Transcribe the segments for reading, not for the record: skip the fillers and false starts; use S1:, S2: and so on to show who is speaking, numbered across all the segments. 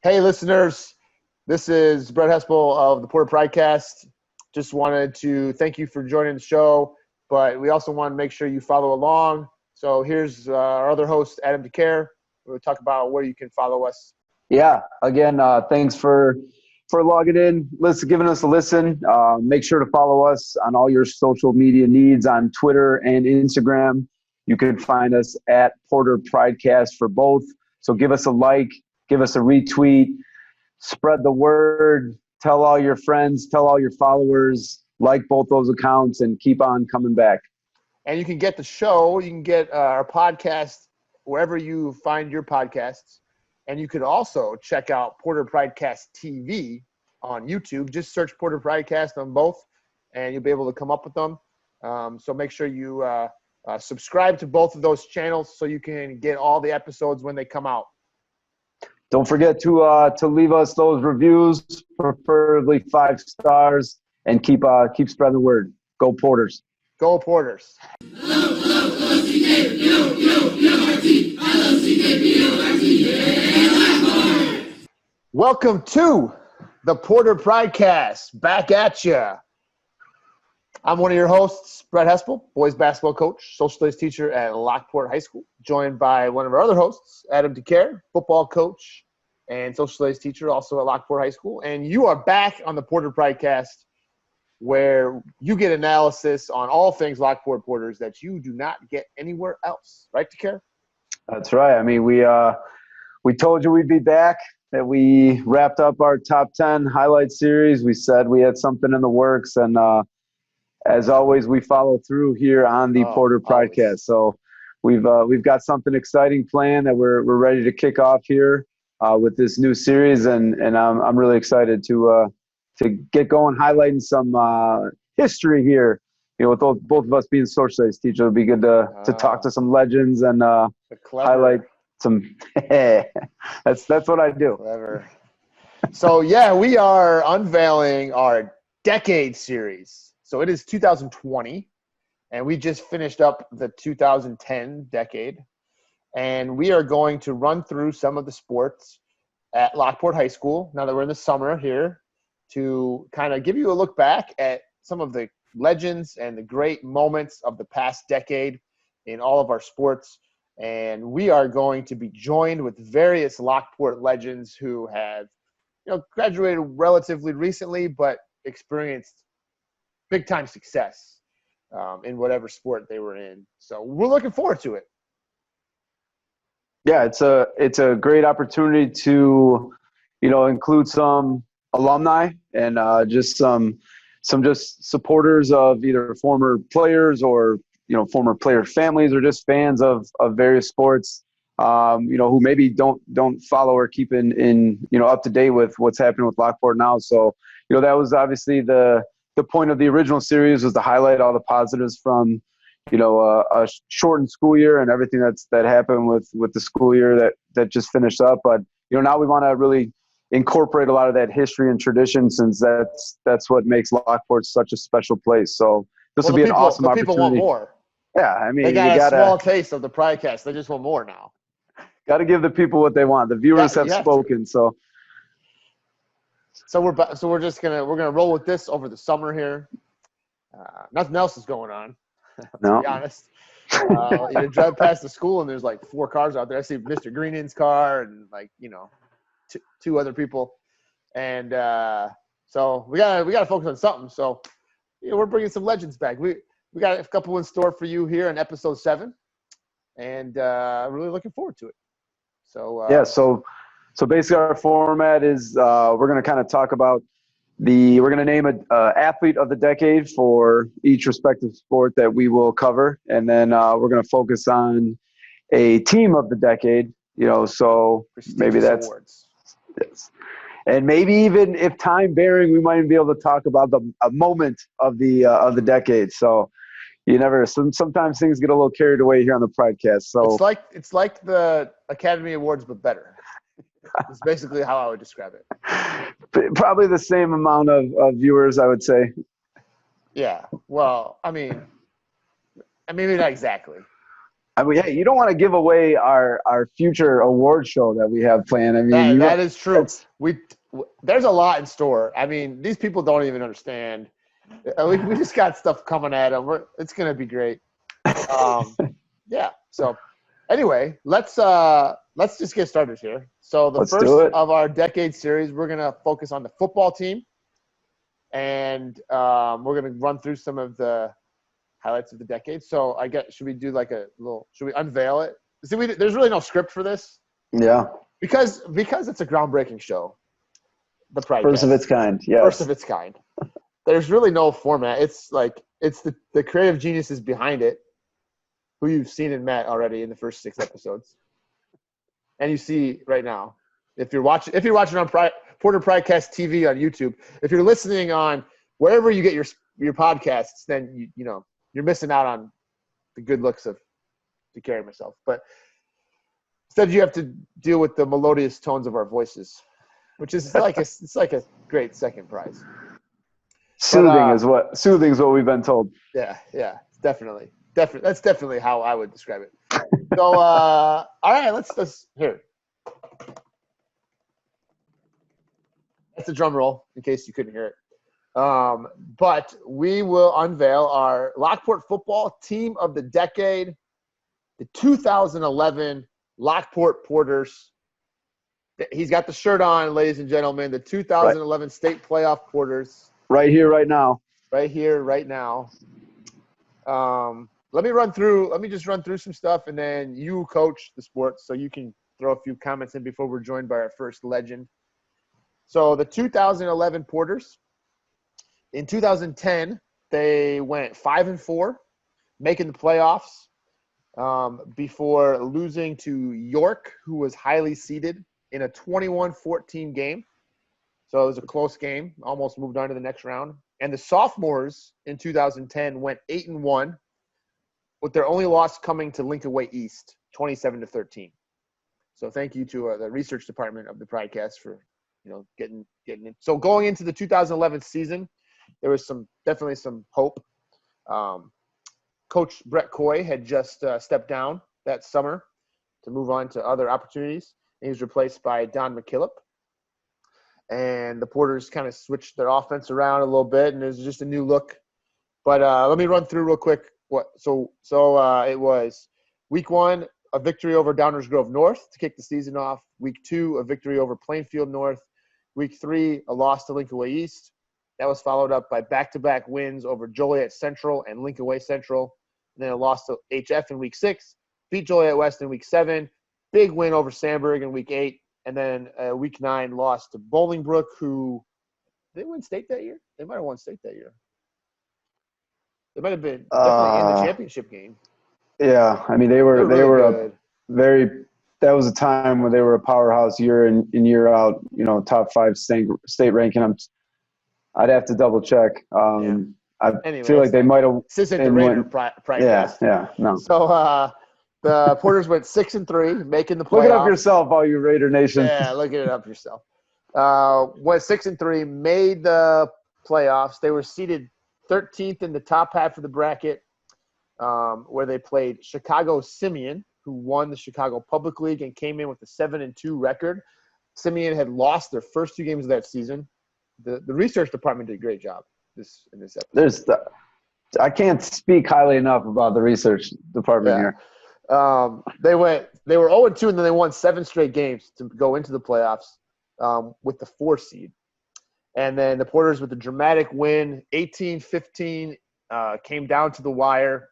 S1: Hey, listeners. This is Brett Hespel of the Porter Pridecast. Just wanted to thank you for joining the show, but we also want to make sure you follow along. So here's our other host, Adam DeCare. We'll talk about where you can follow us.
S2: Yeah, again, thanks for logging in, giving us a listen. Make sure to follow us on all your social media needs on Twitter and Instagram. You can find us at Porter Pridecast for both. So give us a like, give us a retweet, spread the word, tell all your friends, tell all your followers, like both those accounts, and keep on coming back.
S1: And you can get the show, you can get our podcast wherever you find your podcasts. And you could also check out Porter Pridecast TV on YouTube. Just search Porter Pridecast on both, and you'll be able to come up with them. So make sure you subscribe to both of those channels so you can get all the episodes when they come out.
S2: Don't forget to leave us those reviews, preferably 5 stars, and keep spreading the word. Go Porters.
S1: Go Porters. Welcome to the Porter Pridecast. Back at ya. I'm one of your hosts, Brett Hespel, boys basketball coach, social studies teacher at Lockport High School, joined by one of our other hosts, Adam DeCare, football coach and social studies teacher, also at Lockport High School. And you are back on the Porter Pridecast, where you get analysis on all things Lockport Porters that you do not get anywhere else. Right, DeCare?
S2: That's right. I mean, we told you we'd be back, that we wrapped up our top 10 highlight series. We said we had something in the works, and as always, we follow through here on the Porter Pridecast. So we've got something exciting planned that we're ready to kick off here with this new series, and I'm really excited to get going, highlighting some history here. You know, with both of us being social studies teachers, it'll be good to talk to some legends and highlight some. That's what I do.
S1: Clever. So yeah, we are unveiling our decade series. So it is 2020, and we just finished up the 2010 decade, and we are going to run through some of the sports at Lockport High School now that we're in the summer here, to kind of give you a look back at some of the legends and the great moments of the past decade in all of our sports. And we are going to be joined with various Lockport legends who have, graduated relatively recently, but experienced big-time success in whatever sport they were in. So we're looking forward to it.
S2: Yeah, it's a great opportunity to, include some alumni and just some just supporters of either former players or former player families, or just fans of various sports, who maybe don't follow or keep in up to date with what's happening with Lockport now. So that was obviously the point of the original series, was to highlight all the positives from a shortened school year and everything that happened with the school year that just finished up. But now we want to really incorporate a lot of that history and tradition, since that's what makes Lockport such a special place. So this will be an awesome opportunity.
S1: People want more.
S2: Yeah, I mean,
S1: they got a small taste of the Pridecast. They just want more now. Got
S2: to give the people what they want. The viewers have spoken. So
S1: we're just gonna roll with this over the summer here. Nothing else is going on. To be honest, you drive past the school and there's like 4 cars out there. I see Mr. Greenin's car and two other people, and so we gotta focus on something. So we're bringing some legends back. We got a couple in store for you here in episode 7, and really looking forward to it. So
S2: so basically our format is we're going to kind of talk about we're going to name an athlete of the decade for each respective sport that we will cover, and then we're going to focus on a team of the decade. So maybe that's awards. Yes. And maybe even if time bearing, we might even be able to talk about a moment of the decade. So you never. Sometimes things get a little carried away here on the Pridecast. So
S1: it's like the Academy Awards, but better. It's basically how I would describe it.
S2: Probably the same amount of viewers, I would say.
S1: Yeah. Well, I mean, maybe not exactly.
S2: I mean, hey, you don't want to give away our future award show that we have planned. I mean,
S1: That is true. There's a lot in store. I mean, these people don't even understand. We just got stuff coming at them. It's gonna be great. Yeah. So anyway, let's just get started here. So the
S2: Let's
S1: first
S2: do it.
S1: of our decade series, we're gonna focus on the football team, and we're gonna run through some of the highlights of the decade. So I guess should we do like should we unveil it? See, there's really no script for this.
S2: Yeah.
S1: Because it's a groundbreaking show. The Pridecast.
S2: First of its kind. Yes.
S1: First of its kind. There's really no format. It's like it's the creative geniuses behind it, who you've seen and met already in the first 6 episodes, and you see right now. If you're watching on Porter Pridecast TV on YouTube, if you're listening on wherever you get your podcasts, then you know you're missing out on the good looks of to carry myself. But instead, you have to deal with the melodious tones of our voices, which is like a great second prize.
S2: Soothing is what we've been told.
S1: Yeah, definitely. That's definitely how I would describe it. So, all right, let's here. That's a drum roll, in case you couldn't hear it. But we will unveil our Lockport football team of the decade, the 2011 Lockport Porters. He's got the shirt on, ladies and gentlemen. The 2011 State Playoff Porters.
S2: Right here, right now.
S1: Right here, right now. Let me just run through some stuff, and then you coach the sport, so you can throw a few comments in before we're joined by our first legend. So the 2011 Porters, in 2010, they went 5-4, making the playoffs before losing to York, who was highly seeded in a 21-14 game. So it was a close game, almost moved on to the next round. And the sophomores in 2010 went 8-1, with their only loss coming to Lincoln Way East, 27-13. So thank you to the research department of the Pridecast for getting it. So going into the 2011 season, there was definitely some hope. Coach Brett Coy had just stepped down that summer to move on to other opportunities. He was replaced by Don McKillop. And the Porters kind of switched their offense around a little bit, and it was just a new look. But let me run through real quick. So it was week 1, a victory over Downers Grove North to kick the season off. Week 2, a victory over Plainfield North. Week 3, a loss to Lincoln Way East. That was followed up by back-to-back wins over Joliet Central and Lincoln Way Central. And then a loss to HF in week 6. Beat Joliet West in week 7. Big win over Sandburg in week 8. And then week 9 lost to Bolingbrook, who – did they win state that year? They might have won state that year. They might have been definitely in the championship game.
S2: Yeah, I mean they were
S1: really
S2: a very – that was a time when they were a powerhouse year in year out, top 5 state ranking. I'd have to double check. I feel like they might have –
S1: This isn't the Raider Pridecast.
S2: Yeah, no.
S1: So the Porters went 6-3, making the playoffs.
S2: Look it up yourself, all you Raider Nation.
S1: Yeah, look it up yourself. Went 6-3, made the playoffs. They were seated 13th in the top half of the bracket, where they played Chicago Simeon, who won the Chicago Public League and came in with a 7-2 record. Simeon had lost their first 2 games of that season. The research department did a great job in this episode.
S2: I can't speak highly enough about the research department here.
S1: They were 0-2, and then they won 7 straight games to go into the playoffs with the 4 seed. And then the Porters with a dramatic win, 18-15, came down to the wire.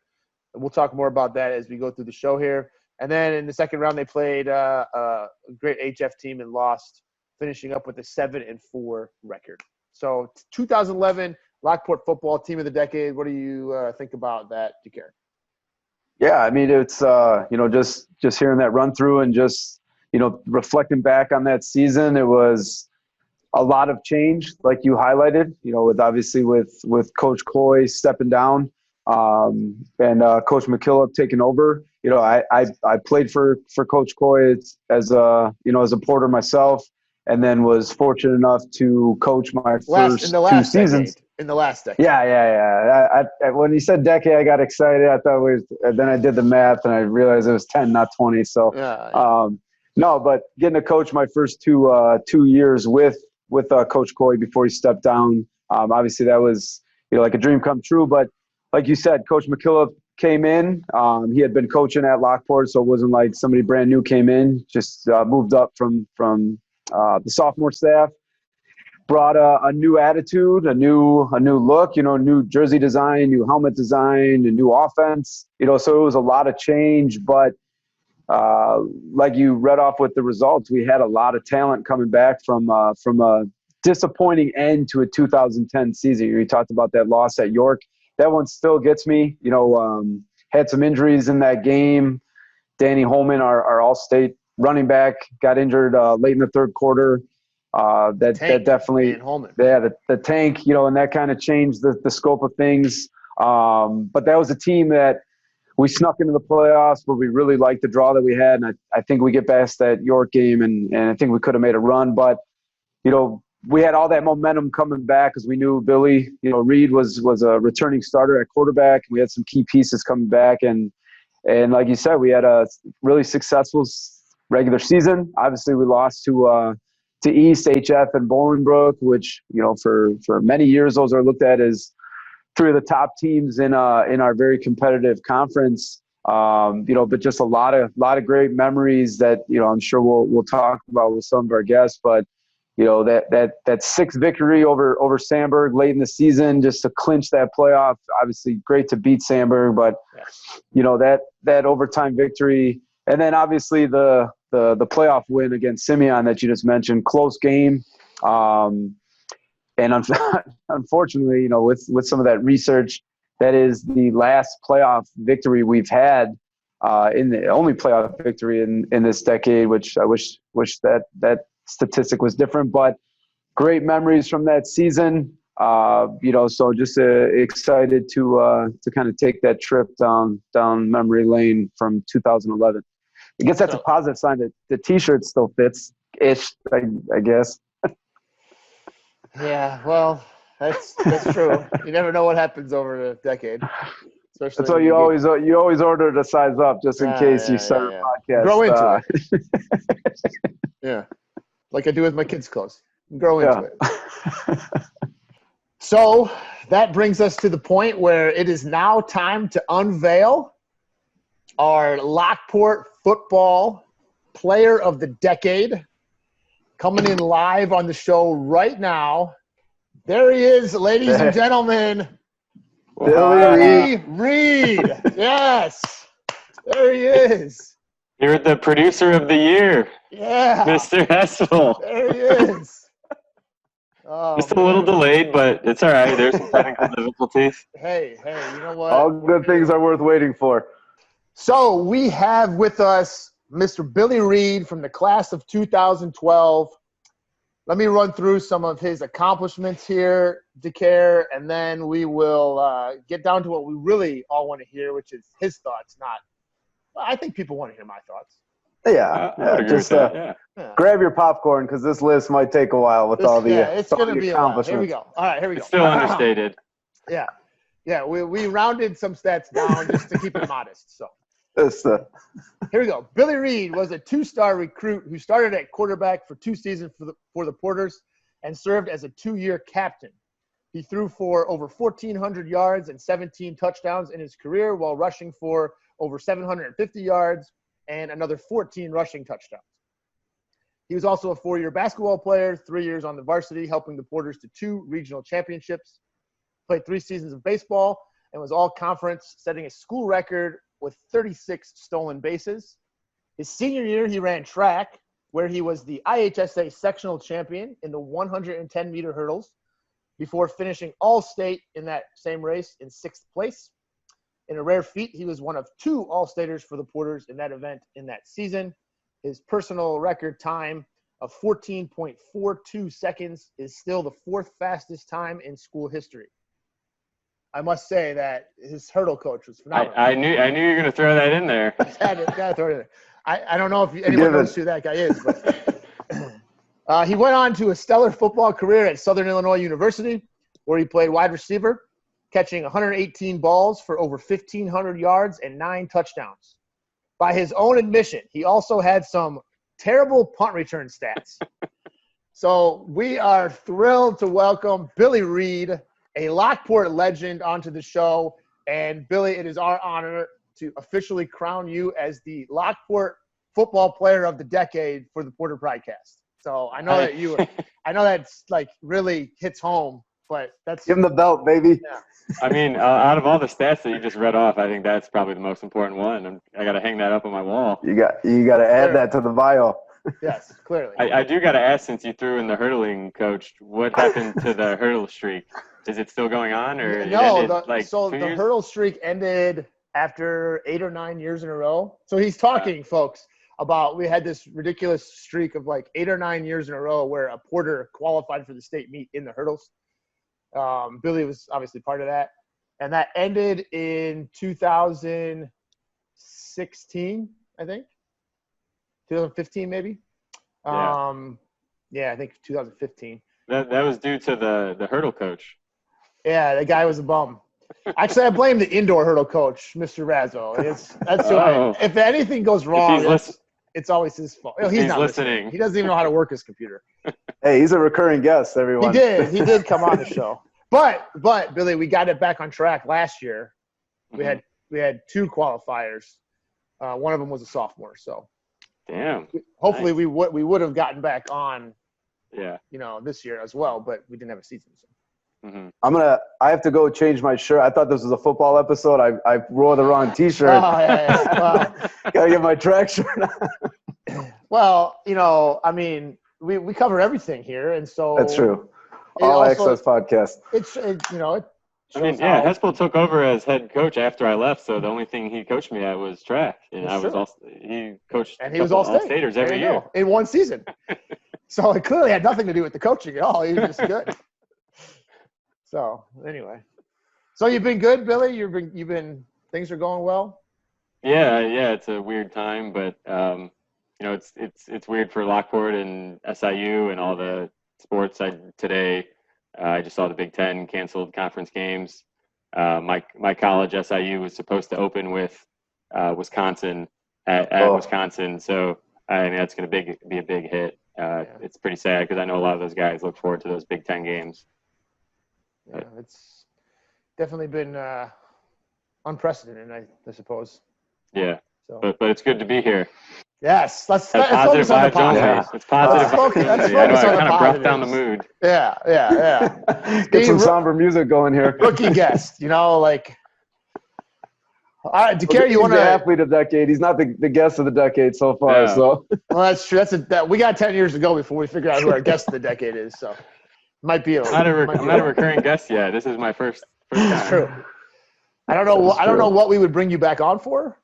S1: And we'll talk more about that as we go through the show here. And then in the second round, they played a great HF team and lost, finishing up with a 7-4 record. So 2011 Lockport football team of the decade. What do you think about that, DeCare?
S2: Yeah, I mean, it's, just hearing that run through and just, reflecting back on that season, it was a lot of change, like you highlighted, with Coach Coy stepping down and Coach McKillop taking over. I played for Coach Coy as a Porter myself, and then was fortunate enough to coach my first 2 seasons.
S1: in the last decade.
S2: Yeah. When you said decade, I got excited. I thought then I did the math and I realized it was 10, not 20. So, no, but getting to coach my first 2 years with Coach Coy before he stepped down, obviously that was, like a dream come true. But like you said, Coach McKillop came in. He had been coaching at Lockport, so it wasn't like somebody brand new came in. Just moved up from the sophomore staff. Brought a new attitude, a new look, new jersey design, new helmet design, a new offense. So it was a lot of change, but like you read off with the results, we had a lot of talent coming back from a disappointing end to a 2010 season. You talked about that loss at York. That one still gets me. Had some injuries in that game. Danny Holman, our all-state running back, got injured late in the third quarter. That definitely, the tank, and that kind of changed the scope of things. But that was a team that we snuck into the playoffs, but we really liked the draw that we had. And I think we get past that York game and I think we could have made a run, but, we had all that momentum coming back because we knew Billy, Reed was a returning starter at quarterback. We had some key pieces coming back. And like you said, we had a really successful regular season. Obviously we lost to East, HF, and Bolingbrook, which, for many years, those are looked at as three of the top teams in our very competitive conference. But just a lot of great memories that, I'm sure we'll talk about with some of our guests, but, that sixth victory over Sandburg late in the season, just to clinch that playoff, obviously great to beat Sandburg, but, that overtime victory. And then obviously the playoff win against Simeon that you just mentioned, close game. And unfortunately, with some of that research, that is the last playoff victory we've had, in the only playoff victory in this decade, which I wish that statistic was different, but great memories from that season. So just excited to kind of take that trip down memory lane from 2011. I guess that's a positive sign that the T-shirt still fits-ish, I guess.
S1: Yeah, well, that's true. You never know what happens over a decade. Especially
S2: that's why you always order to size up just in case you start a podcast.
S1: Grow into it. Yeah, like I do with my kids' clothes. Grow into it. So that brings us to the point where it is now time to unveil our Lockport football player of the decade. Coming in live on the show right now. There he is, ladies and gentlemen. Billy Reed. Yes. There he is.
S3: You're the producer of the year.
S1: Yeah.
S3: Mr. Hessel.
S1: There he is. Oh,
S3: just a little delayed, but it's all right. There's some technical difficulties.
S1: Hey, you know what?
S2: All good things are worth waiting for.
S1: So we have with us Mr. Billy Reed from the class of 2012. Let me run through some of his accomplishments here, DeCare, and then we will get down to what we really all want to hear, which is his thoughts. I think people want to hear my thoughts.
S2: Just grab your popcorn because this list might take a while with all the
S1: it's going to be a while. Here we go. All right, here we go.
S3: It's still understated.
S1: Yeah. We rounded some stats down just to keep it modest. So here we go. Billy Reed was a two-star recruit who started at quarterback for 2 seasons for the Porters and served as a 2-year captain. He threw for over 1,400 yards and 17 touchdowns in his career while rushing for over 750 yards and another 14 rushing touchdowns. He was also a 4-year basketball player, 3 years on the varsity, helping the Porters to 2 regional championships, played 3 seasons of baseball, and was all-conference, setting a school record with 36 stolen bases. His senior year, he ran track, where he was the IHSA sectional champion in the 110-meter hurdles before finishing all-state in that same race in 6th place. In a rare feat, he was one of 2 all-staters for the Porters in that event in that season. His personal record time of 14.42 seconds is still the 4th fastest time in school history. I must say that his hurdle coach was phenomenal.
S3: I knew you were going to throw that in there.
S1: Gotta throw it in there. I don't know if anyone knows who that guy is, but he went on to a stellar football career at Southern Illinois University, where he played wide receiver, catching 118 balls for over 1,500 yards and 9 touchdowns. By his own admission, he also had some terrible punt return stats. So we are thrilled to welcome Billy Reed, a Lockport legend, onto the show. And Billy, it is our honor to officially crown you as the Lockport football player of the decade for the Porter Pridecast. So I know that I know that's like really hits home, but that's
S2: Give him the belt, baby.
S1: Yeah.
S3: I mean, out of all the stats that you just read off, I think that's probably the most important one. I got to hang that up on my wall.
S2: You got to add that to the bio.
S1: Yes, clearly.
S3: I do got to ask, since you threw in the hurdling, Coach, what happened to the hurdle streak? Is it still going on, or
S1: no?
S3: the
S1: The hurdle streak ended after 8 or 9 years in a row. So he's talking, folks, about we had this ridiculous streak of like 8 or 9 years in a row where a Porter qualified for the state meet in the hurdles. Billy was obviously part of that, and that ended in 2016, I think. 2015 maybe.
S3: Yeah.
S1: I think 2015.
S3: That was due to the hurdle coach.
S1: Yeah, the guy was a bum. Actually, I blame the indoor hurdle coach, Mr. Razzo. If anything goes wrong, it's always his fault. He's not listening. He doesn't even know how to work his computer.
S2: Hey, he's a recurring guest, everyone.
S1: He did come on the show. But Billy, we got it back on track last year. We had 2 qualifiers. One of them was a sophomore, so
S3: damn.
S1: Hopefully
S3: nice.
S1: we would have gotten back on.
S3: Yeah.
S1: This year as well, but we didn't have a season. So.
S3: Mm-hmm.
S2: I have to go change my shirt. I thought this was a football episode. I wore the wrong T-shirt.
S1: Oh, yeah. Well,
S2: gotta get my track shirt on.
S1: Well, I mean, we cover everything here, and so
S2: that's true. All Access podcast.
S3: Hespel took over as head coach after I left, so the only thing he coached me at was track, and he coached
S1: and he was all-staters
S3: every year
S1: in one season. So it clearly had nothing to do with the coaching at all. He was just good. So anyway, so you've been good, Billy. You've been things are going well.
S3: Yeah. It's a weird time, but it's weird for Lockport and SIU and all the sports. Today, I just saw the Big Ten canceled conference games. My college, SIU, was supposed to open with Wisconsin at Wisconsin, so I mean that's going to be a big hit. It's pretty sad because I know a lot of those guys look forward to those Big Ten games.
S1: Yeah, it's definitely been unprecedented, I suppose.
S3: Yeah,
S1: so.
S3: but it's good to be here.
S1: Yes, let's
S3: positive
S1: focus on the
S3: vibes only.
S1: positives.
S3: It's positive.
S1: Let's
S3: I know,
S1: focus on
S3: I
S1: the
S3: kind of brought down the
S1: positives.
S3: mood.
S1: Yeah.
S2: Get some somber music going here.
S1: Rookie guest, all right, DeCare, you want to?
S2: The athlete of the decade. He's not the guest of the decade so far.
S1: Yeah.
S2: So.
S1: Well, that's true. We got 10 years to go before we figure out who our guest of the decade is. So, might be.
S3: I'm not a recurring guest yet. This is my first time.
S1: That's true. I don't know. I don't know what we would bring you back on for.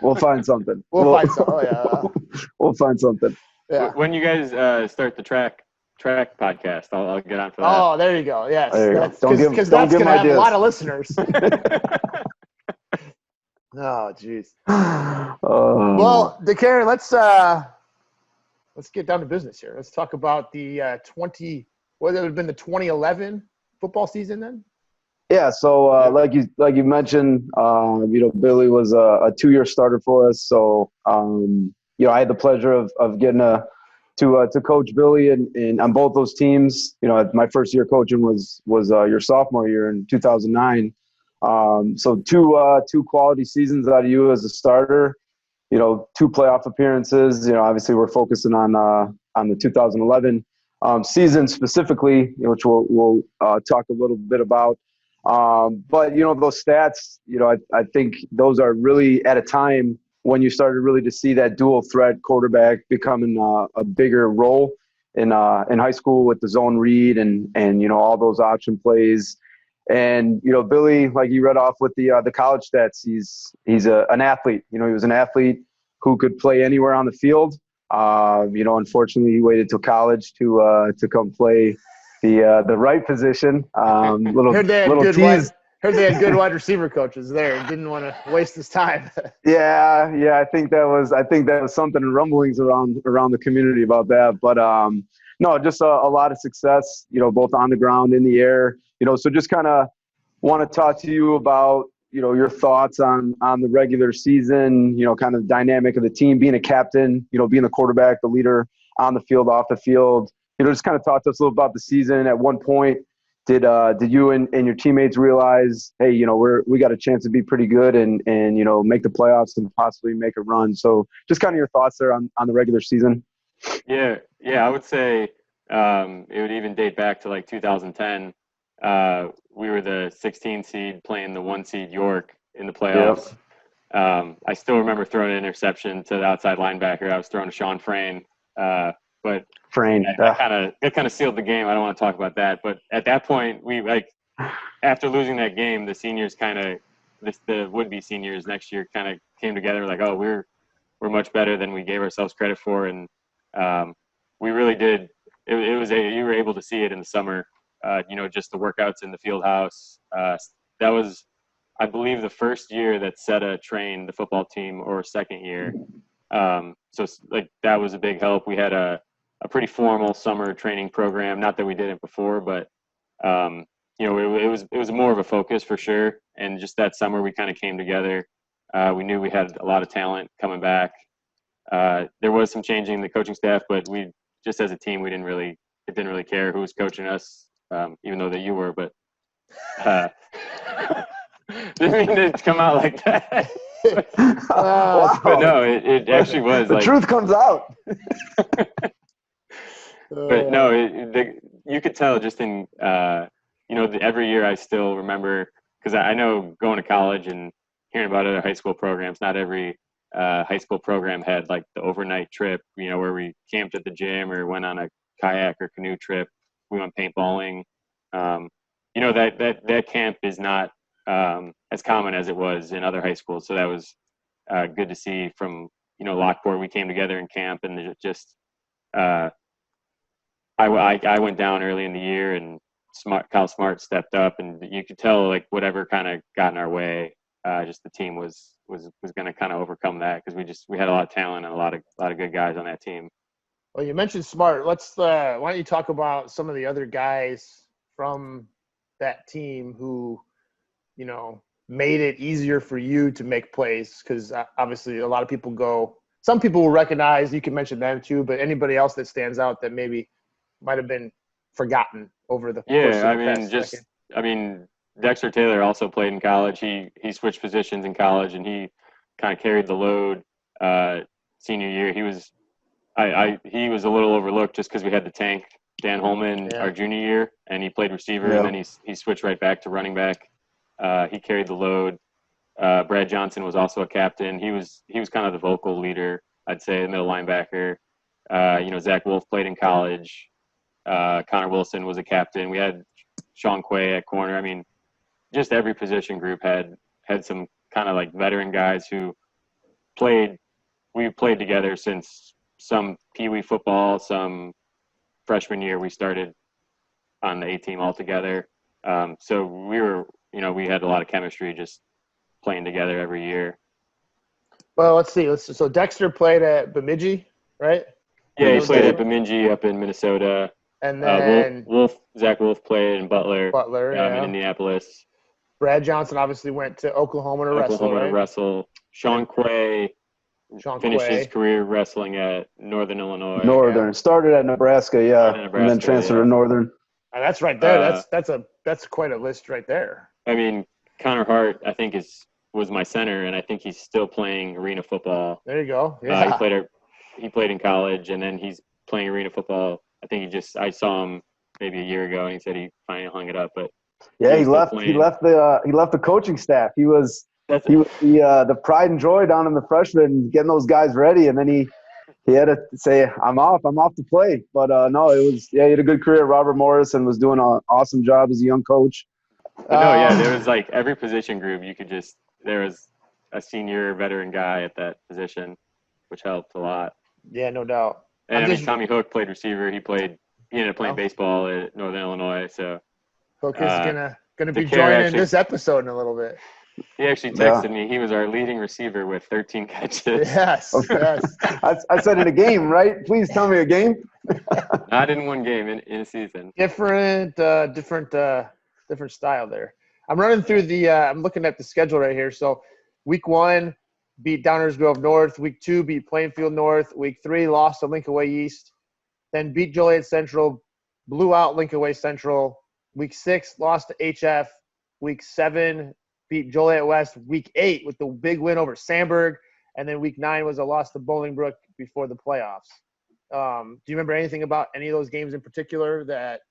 S2: We'll find something.
S1: We'll find something. Oh, yeah.
S2: We'll find something.
S3: Yeah. When you guys start the track podcast, I'll get on for that.
S1: Oh, there you go. Yes,
S2: because
S1: that's going to have a lot of listeners. Oh, jeez. Well, DeCare, let's get down to business here. Let's talk about the it would have been the 2011 football season then.
S2: Yeah, so like you mentioned, Billy was a 2-year starter for us. So I had the pleasure of getting to coach Billy and on both those teams. My first year coaching was your sophomore year in 2009. So two quality seasons out of you as a starter. 2 playoff appearances. Obviously we're focusing on the 2011 season specifically, which we'll talk a little bit about. But those stats, I think those are really at a time when you started really to see that dual threat quarterback becoming a bigger role in high school with the zone read and all those option plays. And Billy, like you read off with the college stats, he's an athlete. He was an athlete who could play anywhere on the field. Unfortunately, he waited till college to come play the right position.
S1: Heard they had good wide receiver coaches there. Didn't want to waste his time.
S2: Yeah. I think that was something in rumblings around the community about that. But no, just a lot of success, both on the ground, in the air, so just kind of want to talk to you about, your thoughts on the regular season, kind of the dynamic of the team, being a captain, being the quarterback, the leader on the field, off the field, just kind of talk to us a little about the season. At one point, did you and your teammates realize, hey, we got a chance to be pretty good and make the playoffs and possibly make a run? So just kind of your thoughts there on the regular season.
S3: Yeah, I would say it would even date back to like 2010. We were the 16 seed playing the 1 seed York in the playoffs. Yep. I still remember throwing an interception to the outside linebacker. I was throwing to Sean Frayne, but that kind of sealed the game. I don't want to talk about that, but at that point, we after losing that game, the seniors the would-be seniors next year kind of came together like, oh, we're much better than we gave ourselves credit for, and we really did. You were able to see it in the summer. Just the workouts in the field house. That was, I believe, the first year that SETA trained the football team, or second year. So that was a big help. We had a pretty formal summer training program. Not that we did it before, but it was more of a focus for sure. And just that summer, we kind of came together. We knew we had a lot of talent coming back. There was some changing in the coaching staff, but we just as a team, it didn't really care who was coaching us. Even though that you were, but didn't mean to come out like that.
S2: Wow.
S3: But no, it actually was.
S2: The truth comes out.
S3: But no, you could tell just in every year I still remember, because I know going to college and hearing about other high school programs, not every high school program had like the overnight trip, where we camped at the gym or went on a kayak or canoe trip. We went paintballing. That camp is not as common as it was in other high schools. So that was good to see from, Lockport. We came together in camp, and just I went down early in the year, and Kyle Smart stepped up, and you could tell like whatever kind of got in our way, just the team was going to kind of overcome that, because we had a lot of talent and a lot of good guys on that team.
S1: Well, you mentioned Smart. Why don't you talk about some of the other guys from that team who, made it easier for you to make plays? Because obviously a lot of people some people will recognize, you can mention them too, but anybody else that stands out that maybe might have been forgotten over the course of the past
S3: Dexter Taylor also played in college. He switched positions in college, and he kind of carried the load senior year. He was a little overlooked just because we had the tank Dan Holman our junior year, and he played receiver, and then he switched right back to running back. He carried the load. Brad Johnson was also a captain. He was kind of the vocal leader, I'd say, the middle linebacker. Zach Wolf played in college. Connor Wilson was a captain. We had Sean Quay at corner. Just every position group had some kind of like veteran guys who we played together since some Pee-wee football, some freshman year we started on the A team all together. So we had a lot of chemistry just playing together every year.
S1: Well, let's see. So Dexter played at Bemidji, right?
S3: Yeah, he played at Bemidji up in Minnesota.
S1: And then
S3: Zach Wolf played in Butler in Indianapolis.
S1: Brad Johnson obviously went to Oklahoma to wrestle.
S3: Sean Quay finished his career wrestling at Northern Illinois.
S2: Started at Nebraska, and then transferred to Northern.
S1: And that's right there. That's quite a list right there.
S3: Connor Hart, I think, was my center, and I think he's still playing arena football.
S1: There you go. Yeah.
S3: He played in college, and then he's playing arena football. I think I saw him maybe a year ago, and he said he finally hung it up. But
S2: yeah, he left the coaching staff. He was the pride and joy down in the freshmen, getting those guys ready, and then he had to say, I'm off to play. But no, he had a good career at Robert Morris and was doing an awesome job as a young coach.
S3: There was like every position group there was a senior veteran guy at that position, which helped a lot.
S1: Yeah, no doubt.
S3: And Tommy Hook played receiver. He ended up playing baseball at Northern Illinois. So
S1: Hook is gonna be joining this episode in a little bit.
S3: He actually texted me. He was our leading receiver with 13 catches.
S1: Yes, yes.
S2: I said in a game, right? Please tell me a game.
S3: Not in one game in a season.
S1: Different style there. I'm running through I'm looking at the schedule right here. So week 1 beat Downers Grove North. Week 2 beat Plainfield North. Week 3 lost to Lincoln Way East. Then beat Joliet Central, blew out Lincoln Way Central. Week 6 lost to HF. Week 7 beat Joliet West. Week 8 with the big win over Sandburg. And then week 9 was a loss to Bolingbrook before the playoffs. Do you remember anything about any of those games in particular that –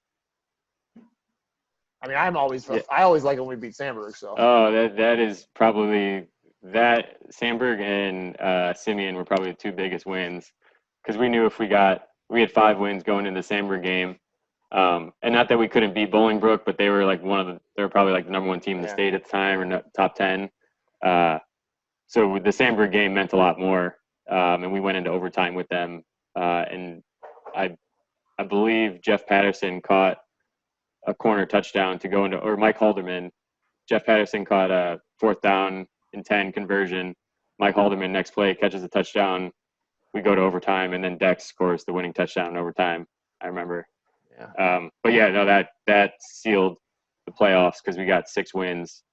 S1: I mean, I always like when we beat Sandburg. So.
S3: Oh, that is probably – that Sandburg and Simeon were probably the 2 biggest wins because we knew if we had 5 wins going into the Sandburg game. And not that we couldn't beat Bolingbrook, but they were like they were probably like the number 1 team in the state at the time, or top 10. So the Sandburg game meant a lot more, and we went into overtime with them. And I believe Jeff Patterson caught a corner touchdown to go into, or Mike Halderman. Jeff Patterson caught a 4th down and 10 conversion. Mike Halderman next play catches a touchdown. We go to overtime, and then Dex scores the winning touchdown in overtime. I remember.
S1: Yeah.
S3: But yeah, no, that sealed the playoffs because we got 6 wins.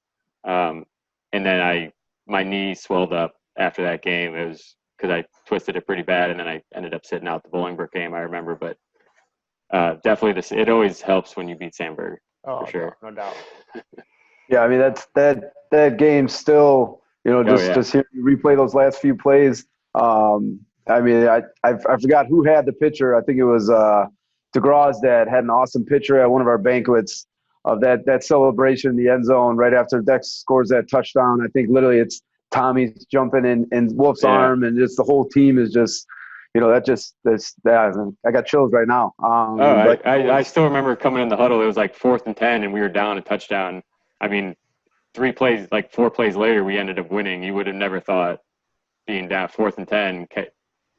S3: And then my knee swelled up after that game. It was because I twisted it pretty bad, and then I ended up sitting out the Bolingbrook game, I remember. But definitely it always helps when you beat Sandburg, for sure.
S1: No doubt.
S2: Yeah, I mean that game still, just hearing you replay those last few plays. I mean, I forgot who had the picture. I think it was DeGraw's dad had an awesome picture at one of our banquets of that celebration in the end zone right after Dex scores that touchdown. I think literally it's Tommy's jumping in Wolf's arm, and just the whole team is just, I got chills right now.
S3: I still remember coming in the huddle. It was like 4th and 10, and we were down a touchdown. I mean, 4 plays later, we ended up winning. You would have never thought being down 4th and 10,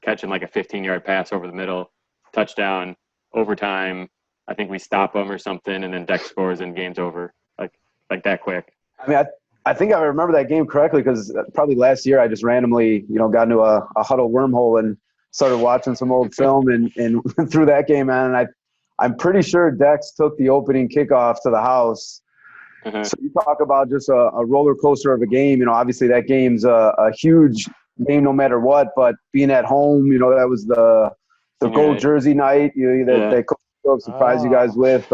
S3: catching like a 15-yard pass over the middle, touchdown, overtime. I think we stop them or something, and then Dex scores and game's over, like that quick.
S2: I mean, I think I remember that game correctly because probably last year I just randomly, got into a huddle wormhole and started watching some old film and through that game, man. And I'm pretty sure Dex took the opening kickoff to the house.
S3: Uh-huh.
S2: So you talk about just a roller coaster of a game. Obviously that game's a huge game no matter what. But being at home, that was the gold jersey night. They surprised you guys with.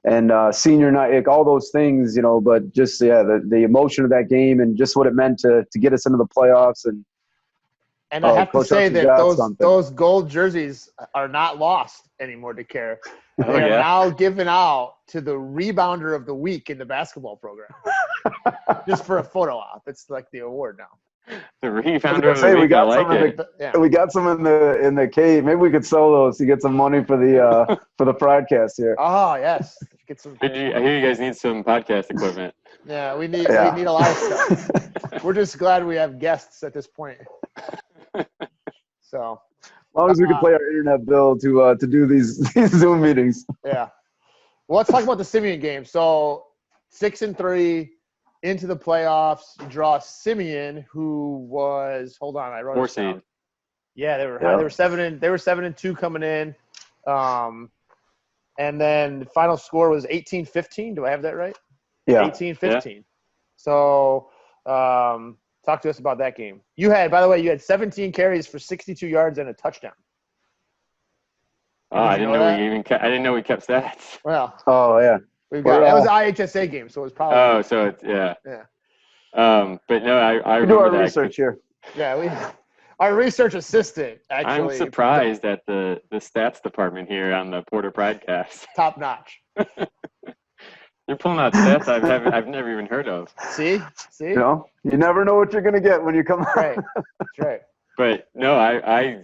S2: And senior night, like all those things, but just, the emotion of that game and just what it meant to get us into the playoffs.
S1: And I have to say that those gold jerseys are not lost anymore to care. They are now given out to the rebounder of the week in the basketball program. Just for a photo op. It's like the award now.
S3: The rebounder of the week, I like it.
S2: We got some in the cave. Maybe we could sell those to get some money for the Pridecast here.
S1: Oh, yes. Get some.
S3: I hear you guys need some podcast equipment.
S1: Yeah, we need a lot of stuff. We're just glad we have guests at this point. So,
S2: as long as we can play our internet bill to do these Zoom meetings.
S1: Yeah. Well, let's talk about the Simeon game. So 6-3 into the playoffs. You draw Simeon, who was I wrote
S3: 4 seed.
S1: Yeah, they were high. They were 7-2 coming in. And then the final score was 18-15. Do I have that right?
S2: Yeah.
S1: 18-15. Yeah. So talk to us about that game. You had 17 carries for 62 yards and a touchdown.
S3: Oh, I didn't know we kept stats.
S1: Well.
S2: Oh yeah.
S1: That was an IHSA game, so it was probably.
S3: Oh, so it's yeah. But no, I
S2: we do our research here.
S1: Yeah, our research assistant actually.
S3: I'm surprised at the stats department here on the Porter Pridecast.
S1: Top notch.
S3: You're pulling out stats I've never even heard of.
S1: See.
S2: You never know what you're gonna get when you come out.
S1: Right. That's right.
S3: But no, I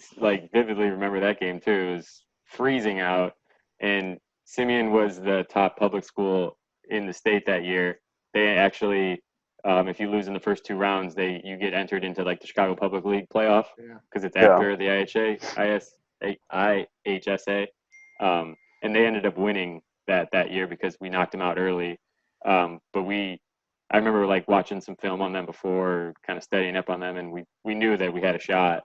S3: vividly remember that game too. It was freezing out, and Simeon was the top public school in the state that year. They actually, if you lose in the first 2 rounds, you get entered into the Chicago Public League playoff because it's after the IHSA. And they ended up winning that year because we knocked them out early. But I remember like watching some film on them before, kind of studying up on them, and we knew that we had a shot.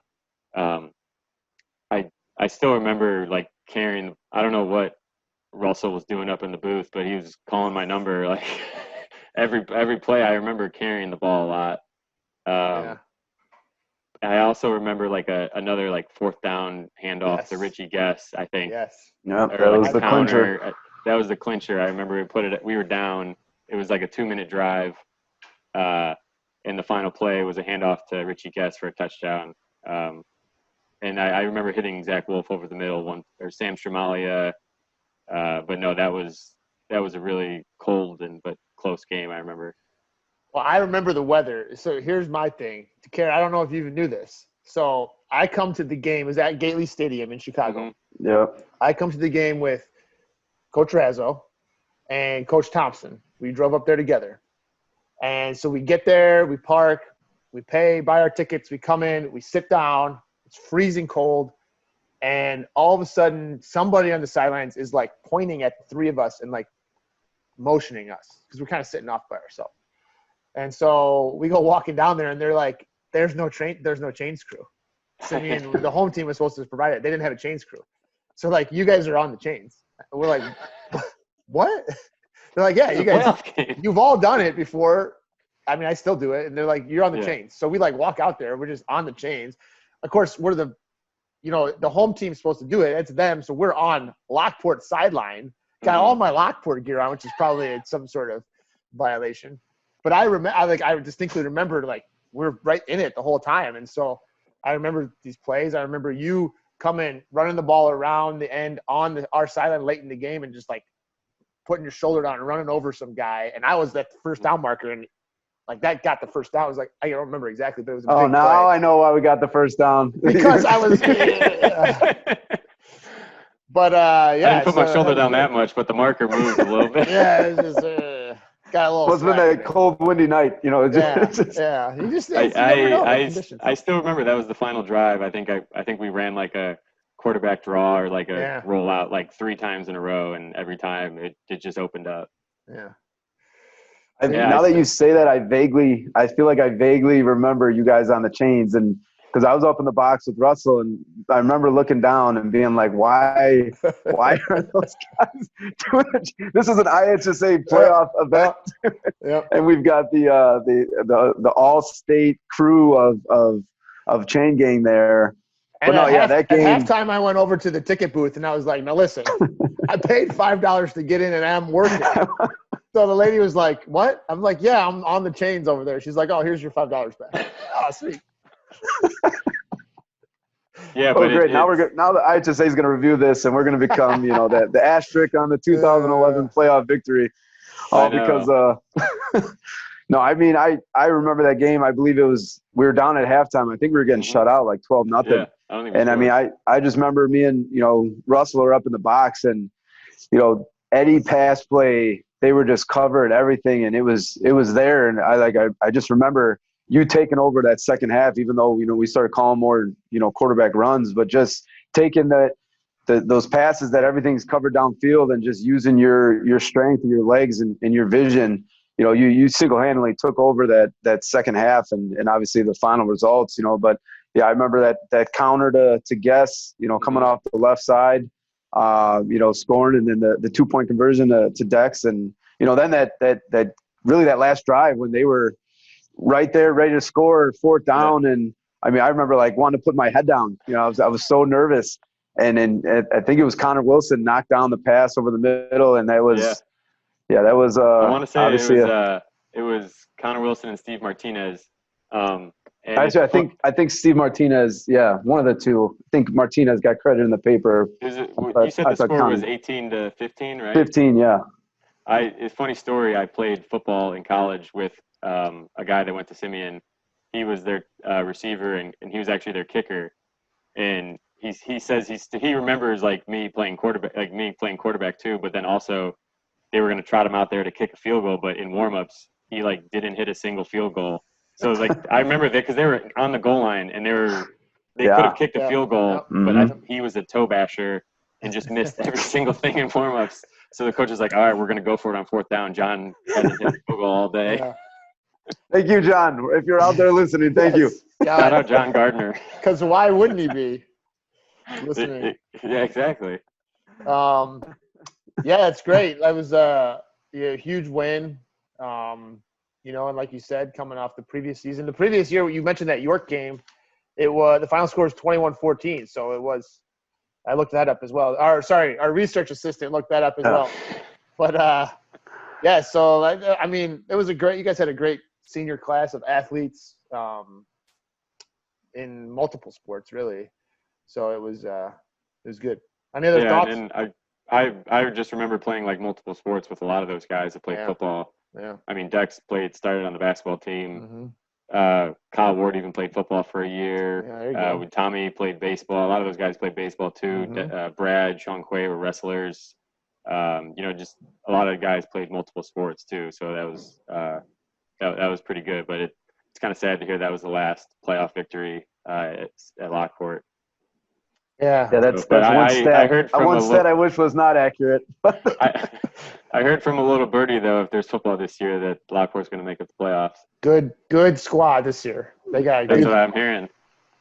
S3: I still remember like carrying. I don't know what Russell was doing up in the booth, but he was calling my number like every play. I remember carrying the ball a lot. I also remember like another like fourth down handoff to Richie Guess, I think.
S1: Yes.
S2: Yep, that was the clincher.
S3: That was the clincher. I remember we were down. It was like a 2-minute drive. And the final play was a handoff to Richie Guess for a touchdown. And I remember hitting Zach Wolf over the middle or Sam Stramalia. But no, that was a really cold but close game, I remember.
S1: Well, I remember the weather. So here's my thing. Kara, I don't know if you even knew this. So I come to the game. It was at Gately Stadium in Chicago.
S2: Mm-hmm. Yeah.
S1: I come to the game with Coach Razzo and Coach Thompson. We drove up there together. And so we get there, we park, we pay, buy our tickets, we come in, we sit down. It's freezing cold. And all of a sudden, somebody on the sidelines is like pointing at the three of us and like motioning us because we're kind of sitting off by ourselves. And so we go walking down there, and they're like, there's no chains crew. Simeon, the home team was supposed to provide it. They didn't have a chains crew. So, like, you guys are on the chains. And we're like, what? They're like, yeah, you guys, you've all done it before. I mean, I still do it. And they're like, you're on the chains. So we, like, walk out there. We're just on the chains. Of course, we're the home team's supposed to do it. It's them. So we're on Lockport sideline. Got all my Lockport gear on, which is probably some sort of violation. But I distinctly remember, like, we're right in it the whole time. And so I remember these plays. I remember you coming, running the ball around the end on our sideline late in the game and just, like, putting your shoulder down and running over some guy. And I was that first down marker, and, like, that got the first down. I was like, I don't remember exactly, but it was a big play.
S2: I know why we got the first down.
S1: Because I was But,
S3: I didn't put my shoulder down that much, but the marker moved a little bit.
S1: Yeah, it was just got a little.
S2: It's been that cold, windy night, you know.
S1: Yeah. You just
S3: I still remember that was the final drive. I think we ran like a quarterback draw or like a rollout like 3 times in a row, and every time it just opened up.
S1: Yeah.
S2: Now that you say that, I feel like I vaguely remember you guys on the chains, and because I was up in the box with Russell, and I remember looking down and being like, why are those guys doing it? This is an IHSA playoff event.
S1: Yep.
S2: And we've got the all-state crew of chain gang there.
S1: And
S2: but no, that game.
S1: At halftime, I went over to the ticket booth, and I was like, now listen, I paid $5 to get in, and I'm working. So the lady was like, what? I'm like, yeah, I'm on the chains over there. She's like, oh, here's your $5 back. Oh, sweet.
S3: Yeah, but
S2: great. Now the IHSA is going to review this, and we're going to become, the asterisk on the 2011 playoff victory, all because. No, I mean, I remember that game. I believe we were down at halftime. I think we were getting shut out like 12-0.
S3: Yeah, I don't even.
S2: And I mean, I just remember me and Russell are up in the box, and Eddie pass play. They were just covering everything, and it was there. And I just remember you taking over that second half, even though, we started calling more, quarterback runs, but just taking those passes that everything's covered downfield and just using your strength and your legs and your vision. You single-handedly took over that second half and obviously the final results, but yeah, I remember that counter to Guess, coming off the left side, scoring, and then the 2-point conversion to Dex. And, then that really that last drive when they were right there, ready to score, 4th down. Yeah. And I mean, I remember like wanting to put my head down. I was so nervous. And then I think it was Connor Wilson knocked down the pass over the middle, and that was, that was.
S3: I want to say it was Connor Wilson and Steve Martinez.
S2: Actually, I think Steve Martinez, one of the two. I think Martinez got credit in the paper.
S3: You said the score was 18-15, right?
S2: 15, yeah.
S3: It's a funny story. I played football in college with a guy that went to Simeon. He was their receiver, and he was actually their kicker. And he says he remembers me playing quarterback too. But then also they were going to trot him out there to kick a field goal, but in warmups he didn't hit a single field goal. So it was I remember that because they were on the goal line and they could have kicked a field goal, but he was a toe basher and just missed every single thing in warmups. So the coach was like, all right, we're going to go for it on 4th down. John hasn't hit a field goal all day.
S2: Thank you, John. If you're out there listening, thank you.
S3: Shout out John Gardner.
S1: Because why wouldn't he be listening?
S3: Yeah, exactly.
S1: Yeah, it's great. That was a huge win. And like you said, coming off the previous season. The previous year, you mentioned that York game. It was the final score was 21-14. So it was. I looked that up as well. Our research assistant looked that up as well. But yeah. So it was you guys had a great senior class of athletes in multiple sports, really. So it was good. Any other thoughts?
S3: And I just remember playing like multiple sports with a lot of those guys that played football.
S1: Yeah.
S3: I mean, Dex started on the basketball team.
S1: Mm-hmm.
S3: Kyle Ward even played football for a year.
S1: Yeah, there you go.
S3: When Tommy played baseball, a lot of those guys played baseball too.
S1: Mm-hmm.
S3: Brad, Sean Quay were wrestlers. Just a lot of guys played multiple sports too. So that was that was pretty good. But it's kind of sad to hear that was the last playoff victory at Lockport.
S1: Yeah,
S2: that's one stat.
S3: I heard from
S2: one stat I wish was not accurate.
S3: I heard from a little birdie though, if there's football this year, that Lockport's going to make it the playoffs.
S1: Good squad this year. They got
S3: That's what I'm hearing.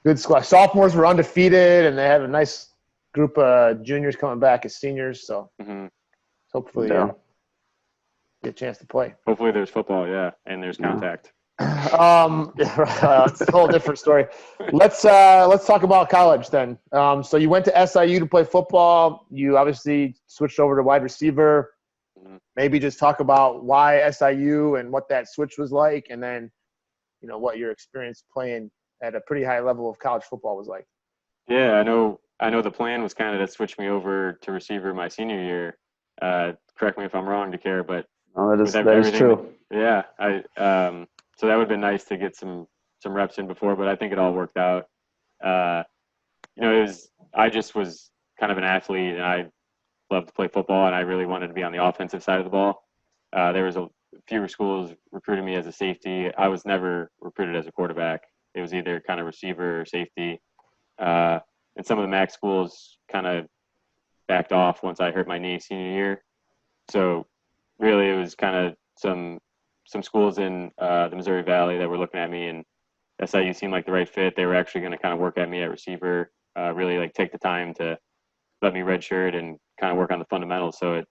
S1: Good squad. Sophomores were undefeated, and they have a nice group of juniors coming back as seniors. So hopefully get a chance to play.
S3: Hopefully there's football, and there's contact.
S1: It's a whole different story. Let's talk about college then. So you went to SIU to play football. You obviously switched over to wide receiver. Maybe just talk about why SIU and what that switch was like, and then what your experience playing at a pretty high level of college football was like.
S3: Yeah, I know the plan was kind of to switch me over to receiver my senior year. Correct me if I'm wrong, DeCare, but
S2: that is true.
S3: Yeah, so that would have been nice to get some reps in before, but I think it all worked out. I just was kind of an athlete, and I loved to play football, and I really wanted to be on the offensive side of the ball. There was a few schools recruiting me as a safety. I was never recruited as a quarterback. It was either kind of receiver or safety. And some of the MAC schools kind of backed off once I hurt my knee senior year. So really it was kind of some schools in the Missouri Valley that were looking at me, and SIU seemed like the right fit. They were actually going to kind of work at me at receiver, really like take the time to let me redshirt and kind of work on the fundamentals. So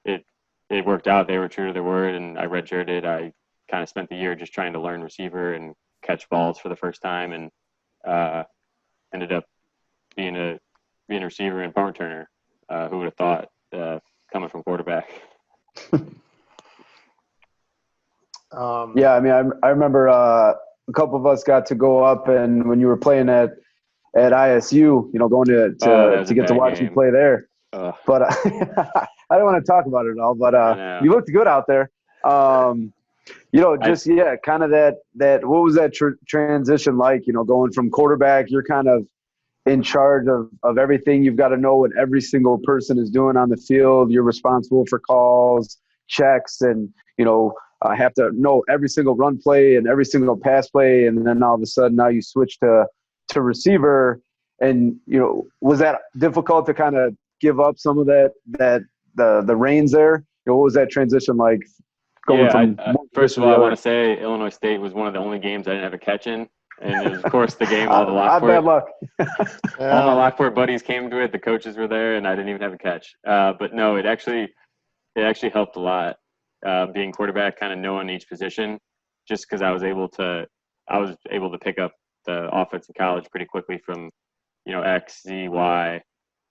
S3: it worked out. They were true to their word, and I redshirted. I kind of spent the year just trying to learn receiver and catch balls for the first time, and ended up being a receiver and punt returner. Who would have thought, coming from quarterback?
S2: I remember a couple of us got to go up, and when you were playing at ISU, going to get to watch you play there. But I don't want to talk about it all. But you looked good out there. Kind of that. What was that transition like? Going from quarterback, you're kind of in charge of everything. You've got to know what every single person is doing on the field. You're responsible for calls, checks, and I have to know every single run play and every single pass play. And then all of a sudden now you switch to receiver, and was that difficult to kind of give up some of the reins there? What was that transition like?
S3: First of all, I want to say Illinois State was one of the only games I didn't have a catch in. And it was, of course, the game all the Lockport.
S2: Bad luck.
S3: All my Lockport buddies came to it. The coaches were there, and I didn't even have a catch. But no, it actually helped a lot. Being quarterback, kind of knowing each position, just because I was able to pick up the offense in college pretty quickly from X, Z, Y.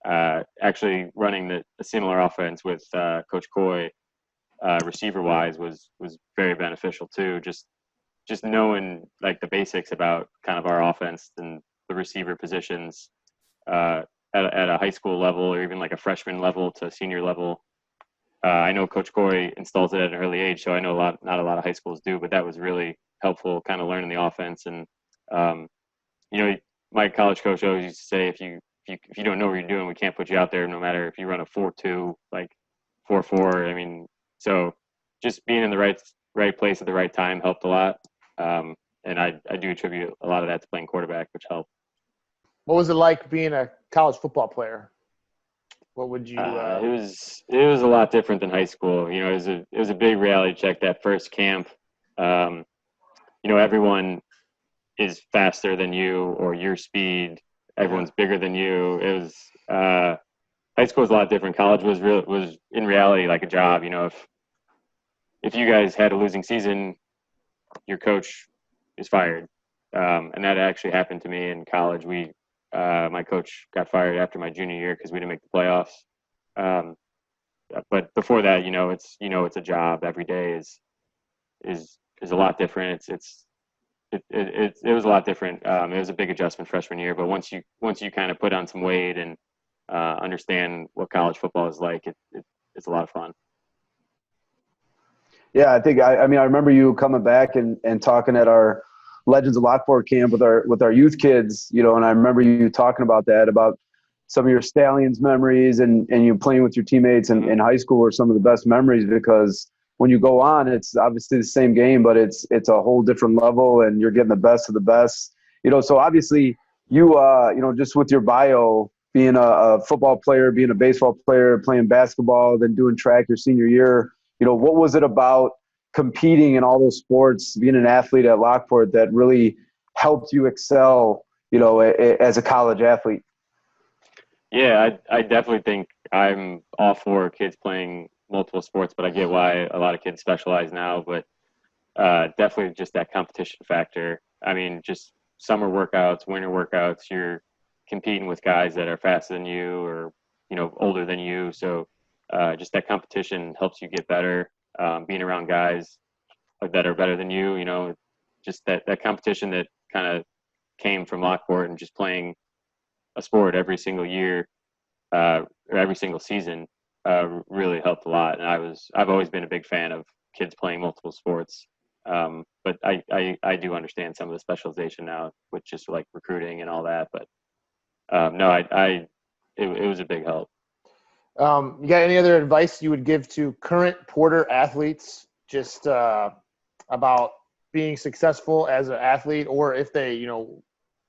S3: Actually, running a similar offense with Coach Coy, receiver wise, was very beneficial too. Just knowing like the basics about kind of our offense and the receiver positions at a high school level, or even like a freshman level to senior level. I know Coach Coy installs it at an early age, so I know not a lot of high schools do, but that was really helpful, kind of learning the offense. And my college coach always used to say, if you don't know what you're doing, we can't put you out there, no matter if you run a 4.2, like 4.4. I mean, so just being in the right place at the right time helped a lot. And I do attribute a lot of that to playing quarterback, which helped.
S1: What was it like being a college football player? What would you?
S3: It was a lot different than high school. It was a big reality check that first camp. everyone is faster than you or your speed. Everyone's bigger than you. It was high school was a lot different. College was in reality like a job. If you guys had a losing season, your coach is fired, and that actually happened to me in college. My coach got fired after my junior year because we didn't make the playoffs. But before that, it's a job. Every day is a lot different. It was a lot different. It was a big adjustment freshman year, but once you kind of put on some weight and understand what college football is like, it's a lot of fun.
S2: Yeah, I think I remember you coming back and talking at our Legends of Lockport camp with our youth kids, and I remember you talking about some of your Stallions memories and you playing with your teammates in high school were some of the best memories, because when you go on, it's obviously the same game, but it's a whole different level and you're getting the best of the best. So obviously you just with your bio, being a football player, being a baseball player, playing basketball, then doing track your senior year, what was it about competing in all those sports, being an athlete at Lockport, that really helped you excel, as a college athlete?
S3: Yeah, I definitely think I'm all for kids playing multiple sports, but I get why a lot of kids specialize now. But definitely just that competition factor. I mean, just summer workouts, winter workouts, you're competing with guys that are faster than you or, older than you. So just that competition helps you get better. Being around guys that are better than you, just that competition that kind of came from Lockport and just playing a sport every single year or every single season really helped a lot. And I've always been a big fan of kids playing multiple sports. But I do understand some of the specialization now with just like recruiting and all that. But no, it was a big help.
S1: You got any other advice you would give to current Porter athletes just about being successful as an athlete, or if they,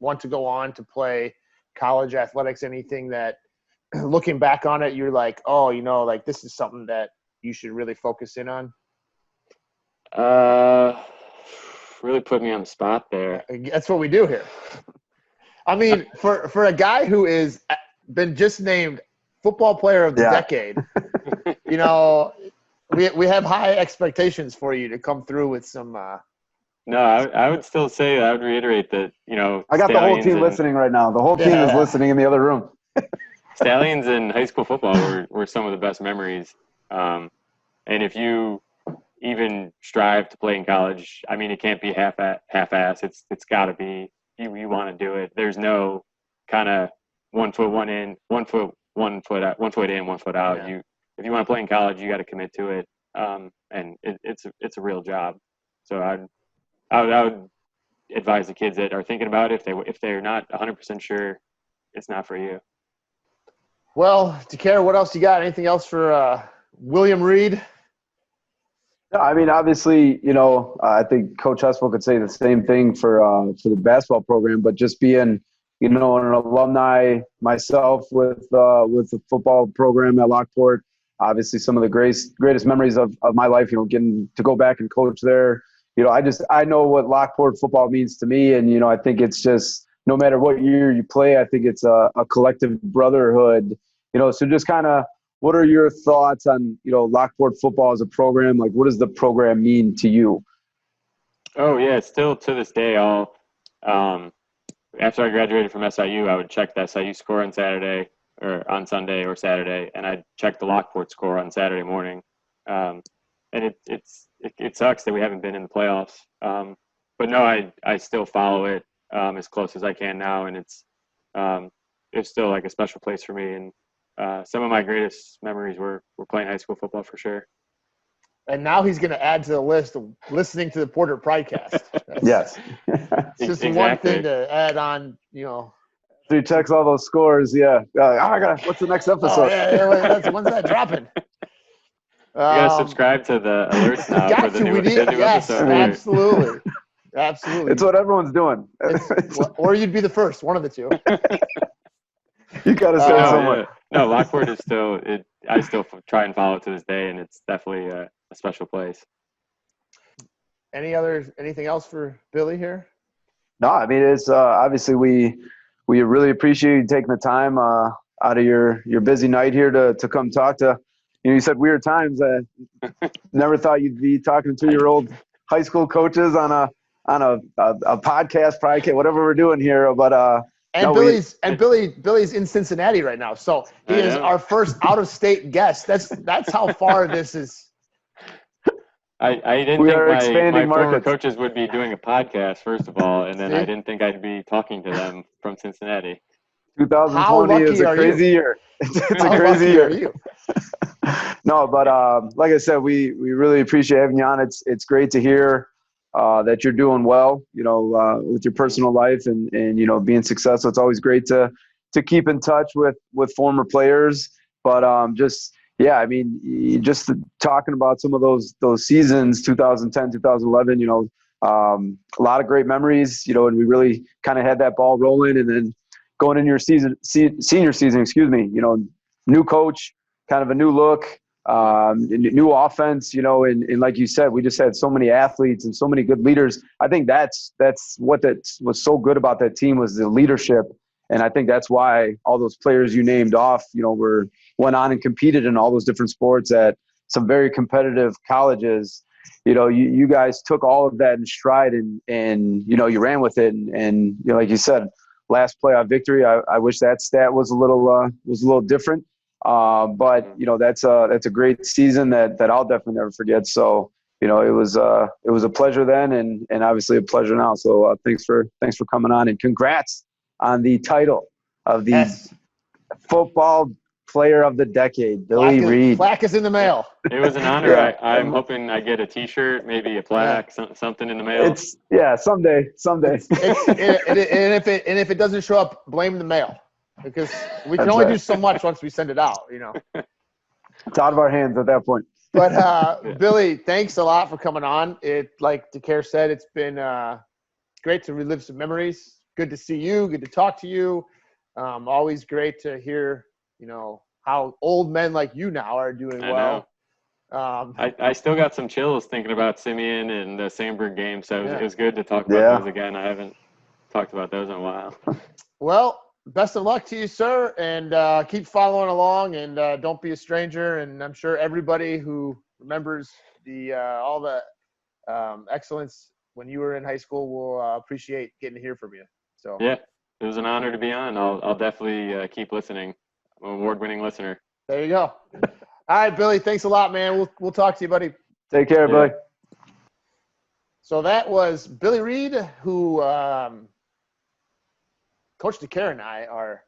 S1: want to go on to play college athletics, anything that looking back on it, you're like, oh, like this is something that you should really focus in on?
S3: Really put me on the spot there.
S1: That's what we do here. I mean, for a guy who is been just named football player of the decade, we have high expectations for you to come through with some.
S3: No, I would still say, I would reiterate that,
S2: I got the whole team listening right now. The whole team is listening in the other room.
S3: Stallions in high school football were some of the best memories. And if you even strive to play in college, I mean, it can't be half-ass. It's got to be, you want to do it. There's no kind of 1 foot, one in, 1 foot, 1 foot out, 1 foot in, 1 foot out.
S1: Yeah.
S3: If you want to play in college, you got to commit to it. And it's a real job. So I would advise the kids that are thinking about it, if they're not 100% sure, it's not for you.
S1: Well, DeCare, what else you got? Anything else for William Reed?
S2: I mean, obviously, I think Coach Hespel could say the same thing for the basketball program, but just being, an alumni myself with the football program at Lockport, obviously some of the greatest memories of my life, getting to go back and coach there. I know what Lockport football means to me, and I think it's just no matter what year you play, I think it's a collective brotherhood. So just kind of, what are your thoughts on Lockport football as a program? Like, what does the program mean to you?
S3: Oh yeah, still to this day, after I graduated from SIU, I would check the SIU score on Saturday or on Sunday or Saturday, and I'd check the Lockport score on Saturday morning. And it sucks that we haven't been in the playoffs. But no, I still follow it as close as I can now, and it's still like a special place for me. And some of my greatest memories were playing high school football for sure.
S1: And now he's going to add to the list of listening to the Porter Pridecast.
S2: Yes.
S1: It's just one thing to add on,
S2: So he checks all those scores, yeah. Oh my God, what's the next episode?
S1: Oh, yeah, when's that dropping?
S3: You gotta subscribe to the alerts now for the new episode.
S1: Absolutely. Absolutely.
S2: It's what everyone's doing.
S1: Or you'd be the first, one of the two.
S2: You gotta say someone.
S3: Yeah. No, Lockport is still – I still try and follow it to this day, and it's definitely a special place.
S1: anything else for Billy here?
S2: No, I mean, it's obviously we really appreciate you taking the time out of your busy night here to come talk to. You said weird times. Never thought you'd be talking to your old high school coaches on a podcast, Pridecast, whatever we're doing here. But
S1: Billy's in Cincinnati right now, so he is our first out-of-state guest. That's how far this is.
S3: I didn't think my former coaches would be doing a podcast, first of all, and then I didn't think I'd be talking to them from Cincinnati.
S2: 2020 is a crazy year. It's a crazy year. No, but like I said, we really appreciate having you on. It's great to hear that you're doing well, with your personal life and being successful. It's always great to keep in touch with former players, but yeah, I mean, just talking about some of those seasons, 2010, 2011, a lot of great memories, and we really kind of had that ball rolling. And then going into your senior season, new coach, kind of a new look, new offense, and like you said, we just had so many athletes and so many good leaders. I think that's what was so good about that team was the leadership. And I think that's why all those players you named off, went on and competed in all those different sports at some very competitive colleges. You guys took all of that in stride and you ran with it. And like you said, last playoff victory, I wish that stat was a little different. But that's a great season that I'll definitely never forget. So, it was a pleasure then and obviously a pleasure now. So thanks for coming on and congrats on the title of the football player of the decade, Billy Reed.
S1: Plaque is in the mail.
S3: It was an honor. Yeah. I'm hoping I get a T-shirt, maybe a plaque, something in the mail.
S2: Someday.
S1: And if it doesn't show up, blame the mail, because we can only do so much once we send it out.
S2: It's out of our hands at that point.
S1: But Billy, thanks a lot for coming on. Like DeCare said, it's been great to relive some memories. Good to see you. Good to talk to you. Always great to hear, how old men like you now are doing well.
S3: I still got some chills thinking about Simeon and the Sandburg game, so it was good to talk about those again. I haven't talked about those in a while.
S1: Well, best of luck to you, sir, and keep following along, and don't be a stranger. And I'm sure everybody who remembers all the excellence when you were in high school will appreciate getting to hear from you. So
S3: yeah, it was an honor to be on. I'll definitely keep listening. I'm an award-winning listener.
S1: There you go. All right, Billy. Thanks a lot, man. We'll talk to you, buddy.
S2: Take care, buddy.
S1: So that was Billy Reed, who Coach DeCare and I are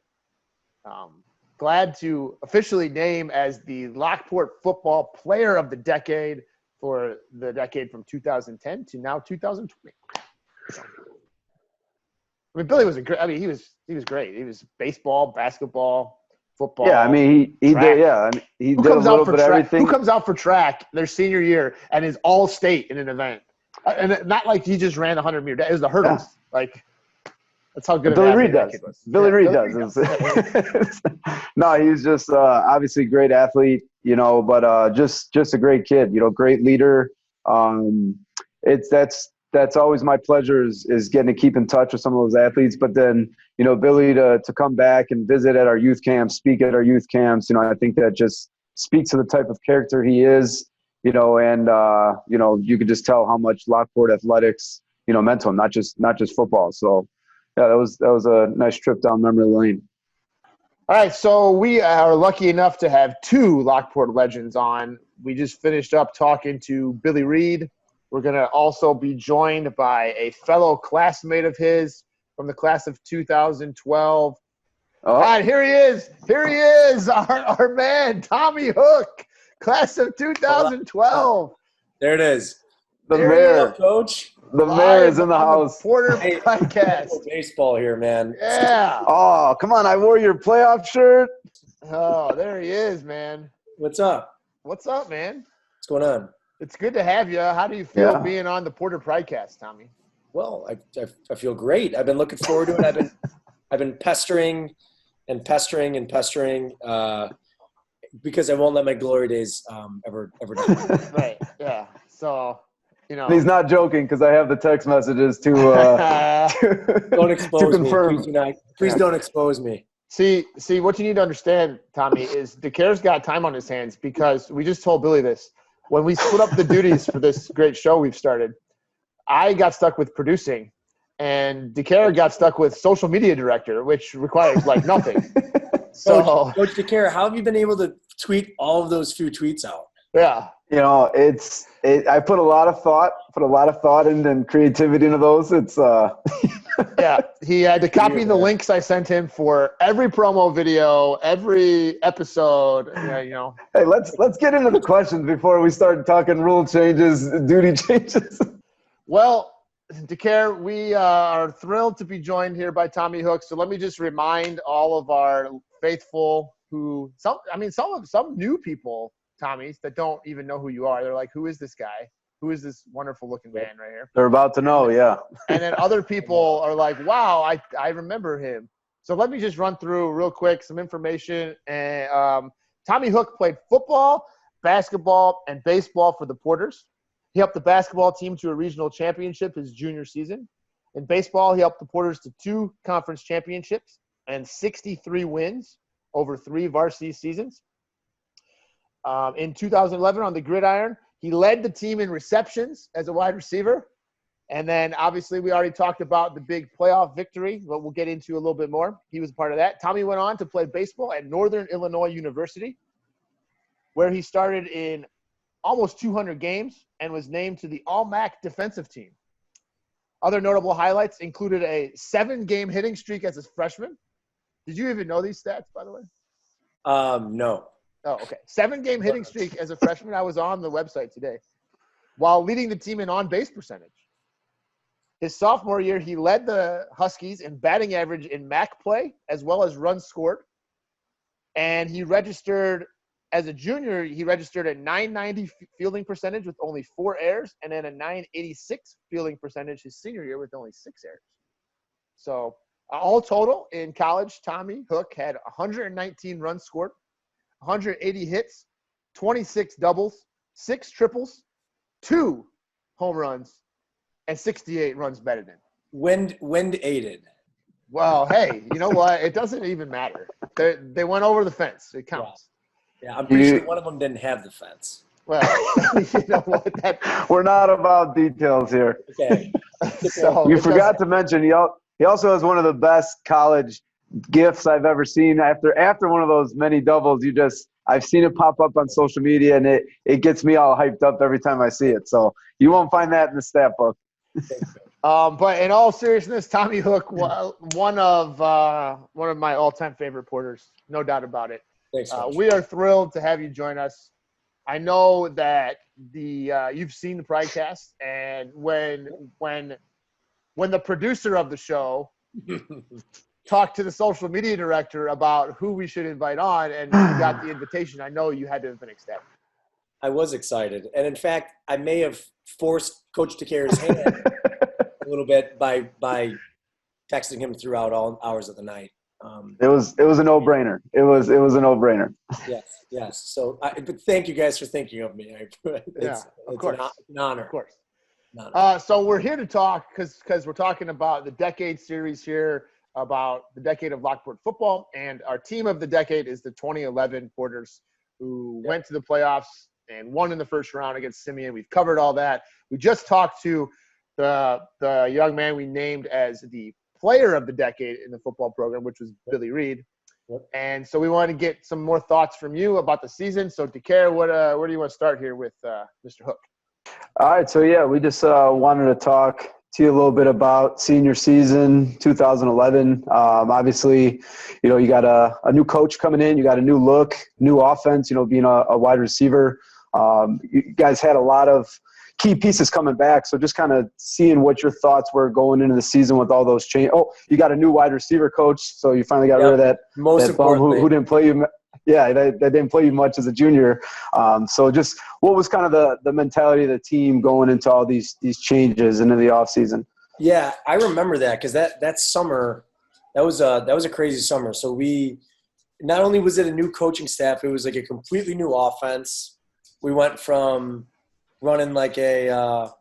S1: glad to officially name as the Lockport Football Player of the Decade for the decade from 2010 to now 2020. I mean, Billy was he was great. He was baseball, basketball, football.
S2: Yeah, I mean, he did. Yeah, I mean, he did a little bit of everything.
S1: Who comes out for track their senior year and is all state in an event? And not like he just ran 100 meter. It was the hurdles. Yeah. That's how good
S2: Billy Reed does. Billy Reed does. No, he was just obviously a great athlete, but just a great kid, great leader. That's always my pleasure is getting to keep in touch with some of those athletes. But then, Billy to come back and visit at our youth camps, speak at our youth camps, I think that just speaks to the type of character he is, and you could just tell how much Lockport athletics, meant to him, not just football. So yeah, that was a nice trip down memory lane.
S1: All right, so we are lucky enough to have two Lockport legends on. We just finished up talking to Billy Reed. We're going to also be joined by a fellow classmate of his from the class of 2012. All right, here he is, our man, Tommy Hook, class of 2012.
S4: There it is.
S2: The mayor,
S4: Coach.
S2: The mayor is in the house.
S1: Porter Pridecast.
S4: Baseball here, man.
S1: Yeah.
S2: Oh, come on. I wore your playoff shirt.
S1: Oh, there he is, man.
S4: What's up?
S1: What's up, man?
S4: What's going on?
S1: It's good to have you. How do you feel being on the Porter Pridecast, Tommy?
S4: Well, I feel great. I've been looking forward to it. I've been pestering because I won't let my glory days ever die.
S1: Right. Yeah. So you know.
S2: And he's not joking because I have the text messages to
S4: Don't expose
S2: to
S4: me.
S2: confirm.
S4: Please don't expose me.
S1: See, what you need to understand, Tommy, is DeCare's got time on his hands because we just told Billy this. When we split up the duties for this great show we've started, I got stuck with producing, and DeCare got stuck with social media director, which requires like nothing. So,
S4: Coach DeCare, how have you been able to tweet all of those few tweets out?
S1: yeah.
S2: You know, I put a lot of thought and creativity into those. It's
S1: Yeah, he had to copy the links I sent him for every promo video, every episode. Yeah, you know.
S2: Hey, let's get into the questions before we start talking rule changes, duty changes.
S1: Well, DeCare, we are thrilled to be joined here by Tommy Hook. So let me just remind all of our faithful some new people, Tommy, that don't even know who you are. They're like, who is this guy? Who is this wonderful looking man right here?
S2: They're about to know, yeah.
S1: And then other people are like, wow, I remember him. So let me just run through real quick some information. And Tommy Hook played football, basketball, and baseball for the Porters. He helped the basketball team to a regional championship his junior season. In baseball, he helped the Porters to 2 conference championships and 63 wins over 3 varsity seasons. In 2011 on the gridiron, he led the team in receptions as a wide receiver. And then obviously we already talked about the big playoff victory, but we'll get into a little bit more. He was a part of that. Tommy went on to play baseball at Northern Illinois University, where he started in almost 200 games and was named to the All-MAC defensive team. Other notable highlights included a 7-game hitting streak as a freshman. Did you even know these stats, by the way?
S4: No.
S1: Oh, okay. 7-game hitting streak as a freshman. I was on the website today, while leading the team in on-base percentage. His sophomore year, he led the Huskies in batting average in MAC play, as well as runs scored. And he registered as a junior, he registered a 990 fielding percentage with only 4 errors, and then a 986 fielding percentage his senior year with only 6 errors. So all total in college, Tommy Hook had 119 runs scored, 180 hits, 26 doubles, 6 triples, 2 home runs, and 68 runs batted in.
S4: Wind aided.
S1: Well, hey, you know what? It doesn't even matter. They went over the fence. It counts.
S4: Yeah, I'm pretty sure one of them didn't have the fence.
S1: Well, you know what?
S2: We're not about details here.
S4: Okay.
S1: So
S2: You forgot to mention he also has one of the best college gifts I've ever seen. After one of those many doubles, I've seen it pop up on social media, and it gets me all hyped up every time I see it. So you won't find that in the stat book.
S1: But in all seriousness, Tommy Hook, one of my all-time favorite Porters, no doubt about it.
S4: Thanks,
S1: we are thrilled to have you join us. I know that you've seen the Pridecast, and when the producer of the show talked to the social media director about who we should invite on, and you got the invitation, I know you had to have been ecstatic.
S4: I was excited, and in fact, I may have forced Coach DeCare's hand a little bit by texting him throughout all hours of the night.
S2: It was a no-brainer. It was a no-brainer.
S4: Yes. So, but thank you guys for thinking of me. It's an honor.
S1: Of course. So we're here to talk because we're talking about the decade series here, about the decade of Lockport football, and our team of the decade is the 2011 Porters, who went to the playoffs and won in the first round against Simeon. We've covered all that. We just talked to the young man we named as the player of the decade in the football program, which was Billy Reed.
S4: Yep.
S1: And so we want to get some more thoughts from you about the season. So, DeCare, where do you want to start here with Mr. Hook?
S2: All right, so yeah, we just wanted to talk to you a little bit about senior season 2011. Obviously, you got a new coach coming in, you got a new look, new offense. Being a wide receiver, you guys had a lot of key pieces coming back. So just kind of seeing what your thoughts were going into the season with all those changes. Oh, you got a new wide receiver coach, so you finally got rid of that.
S4: Most importantly,
S2: who didn't play you. Yeah, that didn't play you much as a junior. So just what was kind of the mentality of the team going into all these changes into the offseason?
S4: Yeah, I remember that because that summer, that was a crazy summer. So we not only was it a new coaching staff, it was like a completely new offense. We went from running like a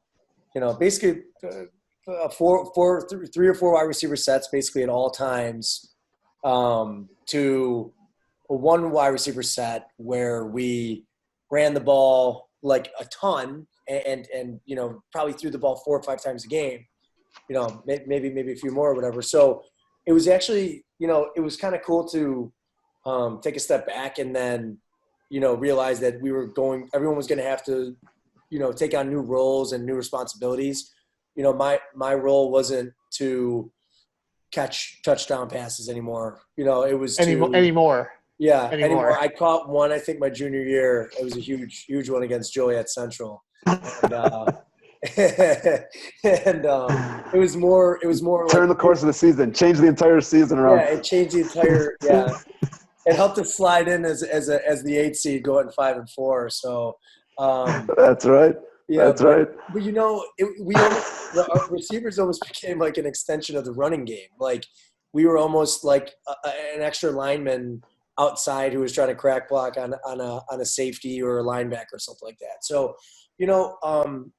S4: basically 3 or 4 wide receiver sets basically at all times, to a 1 wide receiver set where we ran the ball like a ton and probably threw the ball 4 or 5 times a game, maybe a few more or whatever. So it was actually, it was kind of cool to take a step back and then, realize that everyone was going to have to, take on new roles and new responsibilities. My role wasn't to catch touchdown passes anymore. It was
S1: anymore.
S4: Yeah, anymore. I caught one, I think, my junior year. It was a huge one against Joliet Central. And, it was more
S2: turn the course of the season, change the entire season around.
S4: Yeah, it changed the entire It helped us slide in as the 8 seed, going 5-4. So
S2: that's right.
S4: Yeah,
S2: that's right.
S4: But our receivers almost became like an extension of the running game. Like we were almost like an extra lineman outside who was trying to crack block on a safety or a linebacker or something like that. So,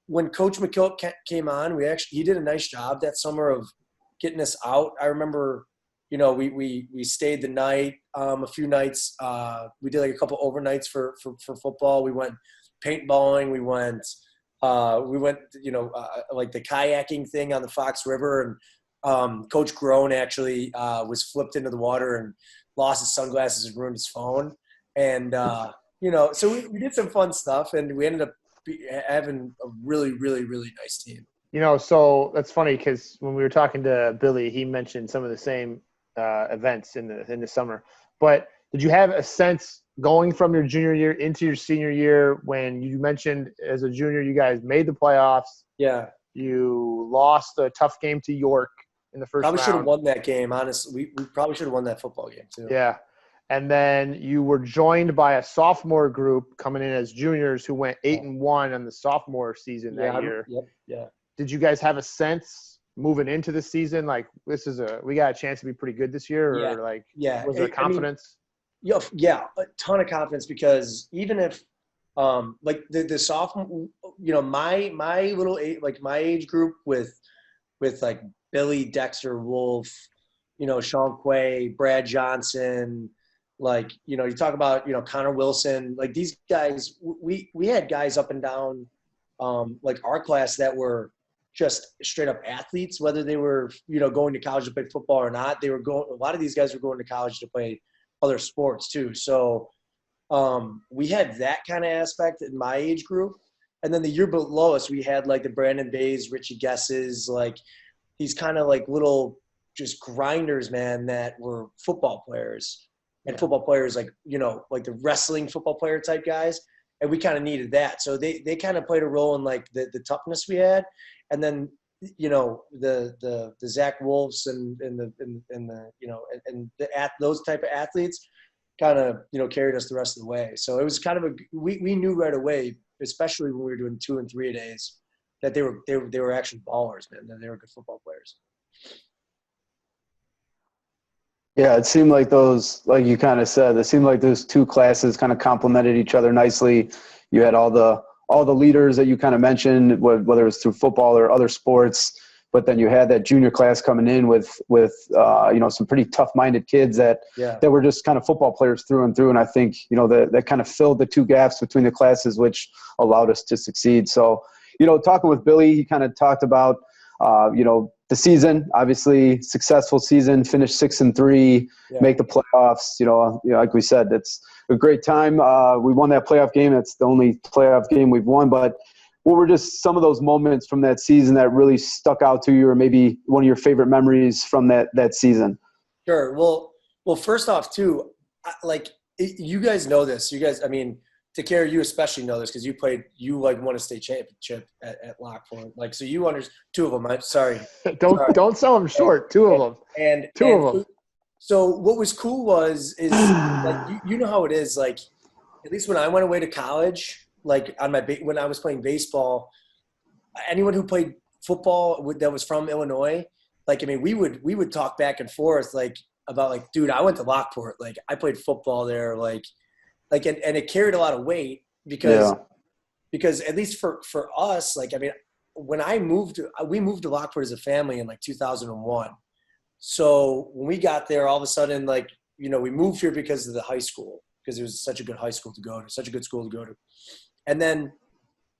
S4: when Coach McKillop came on, he did a nice job that summer of getting us out. I remember, we stayed the night, a few nights. We did like a couple overnights for football. We went paintballing. We went, like the kayaking thing on the Fox River. And Coach Groan actually was flipped into the water and lost his sunglasses and ruined his phone. And, so we did some fun stuff, and we ended up having a really, really, really nice team.
S1: So that's funny because when we were talking to Billy, he mentioned some of the same events in the summer. But did you have a sense going from your junior year into your senior year when you mentioned as a junior you guys made the playoffs?
S4: Yeah.
S1: You lost a tough game to York in the first round.
S4: Probably should have won that game, honestly. We probably should have won that football game too.
S1: Yeah. And then you were joined by a sophomore group coming in as juniors who went 8-1 on the sophomore season that year.
S4: Yep. Yeah.
S1: Did you guys have a sense moving into the season, like we got a chance to be pretty good this year, or was there confidence?
S4: Yeah, a ton of confidence, because even if like the sophomore, my little age, like my age group with like Billy, Dexter, Wolf, Sean Quay, Brad Johnson, like, you talk about, Connor Wilson, like these guys, we had guys up and down, like our class that were just straight up athletes, whether they were, going to college to play football or not. A lot of these guys were going to college to play other sports too. So we had that kind of aspect in my age group. And then the year below us, we had like the Brandon Bays, Richie Guesses, like these kind of like little just grinders, man, that were football players. And football players, like, like the wrestling football player type guys. And we kind of needed that. So they kind of played a role in like the toughness we had. And then, the Zach Wolves and those type of athletes kind of, carried us the rest of the way. So it was kind of we knew right away, especially when we were doing 2 and 3 a days, that they were actually ballers, man, that they were good football players.
S2: Yeah, it seemed like those, like you kind of said, it seemed like those two classes kind of complemented each other nicely. You had all the leaders that you kind of mentioned, whether it was through football or other sports, but then you had that junior class coming in with some pretty tough-minded kids that were just kind of football players through and through. And I think, that kind of filled the two gaps between the classes, which allowed us to succeed. So, talking with Billy, he kind of talked about, the season, obviously successful season, finished 6-3, make the playoffs. Like we said, it's a great time. We won that playoff game. That's the only playoff game we've won. But what were just some of those moments from that season that really stuck out to you, or maybe one of your favorite memories from that season?
S4: Sure. Well, first off, too, like you guys know this. You guys, I mean, Takara, you especially know this because you won a state championship at Lockport. Like, so you understand 2 of them. I'm sorry.
S1: Don't sell them short. 2 of them.
S4: And
S1: 2 of them.
S4: So what was cool is like, you know how it is. Like, at least when I went away to college, like when I was playing baseball, anyone who played football that was from Illinois, like, I mean, we would talk back and forth, like, about like, dude, I went to Lockport. Like, I played football there. Like, and it carried a lot of weight because at least for us, like, I mean, when we moved to Lockport as a family in like 2001. So when we got there, all of a sudden, like, you know, we moved here because of the high school, because it was such a good high school to go to, such a good school to go to. And then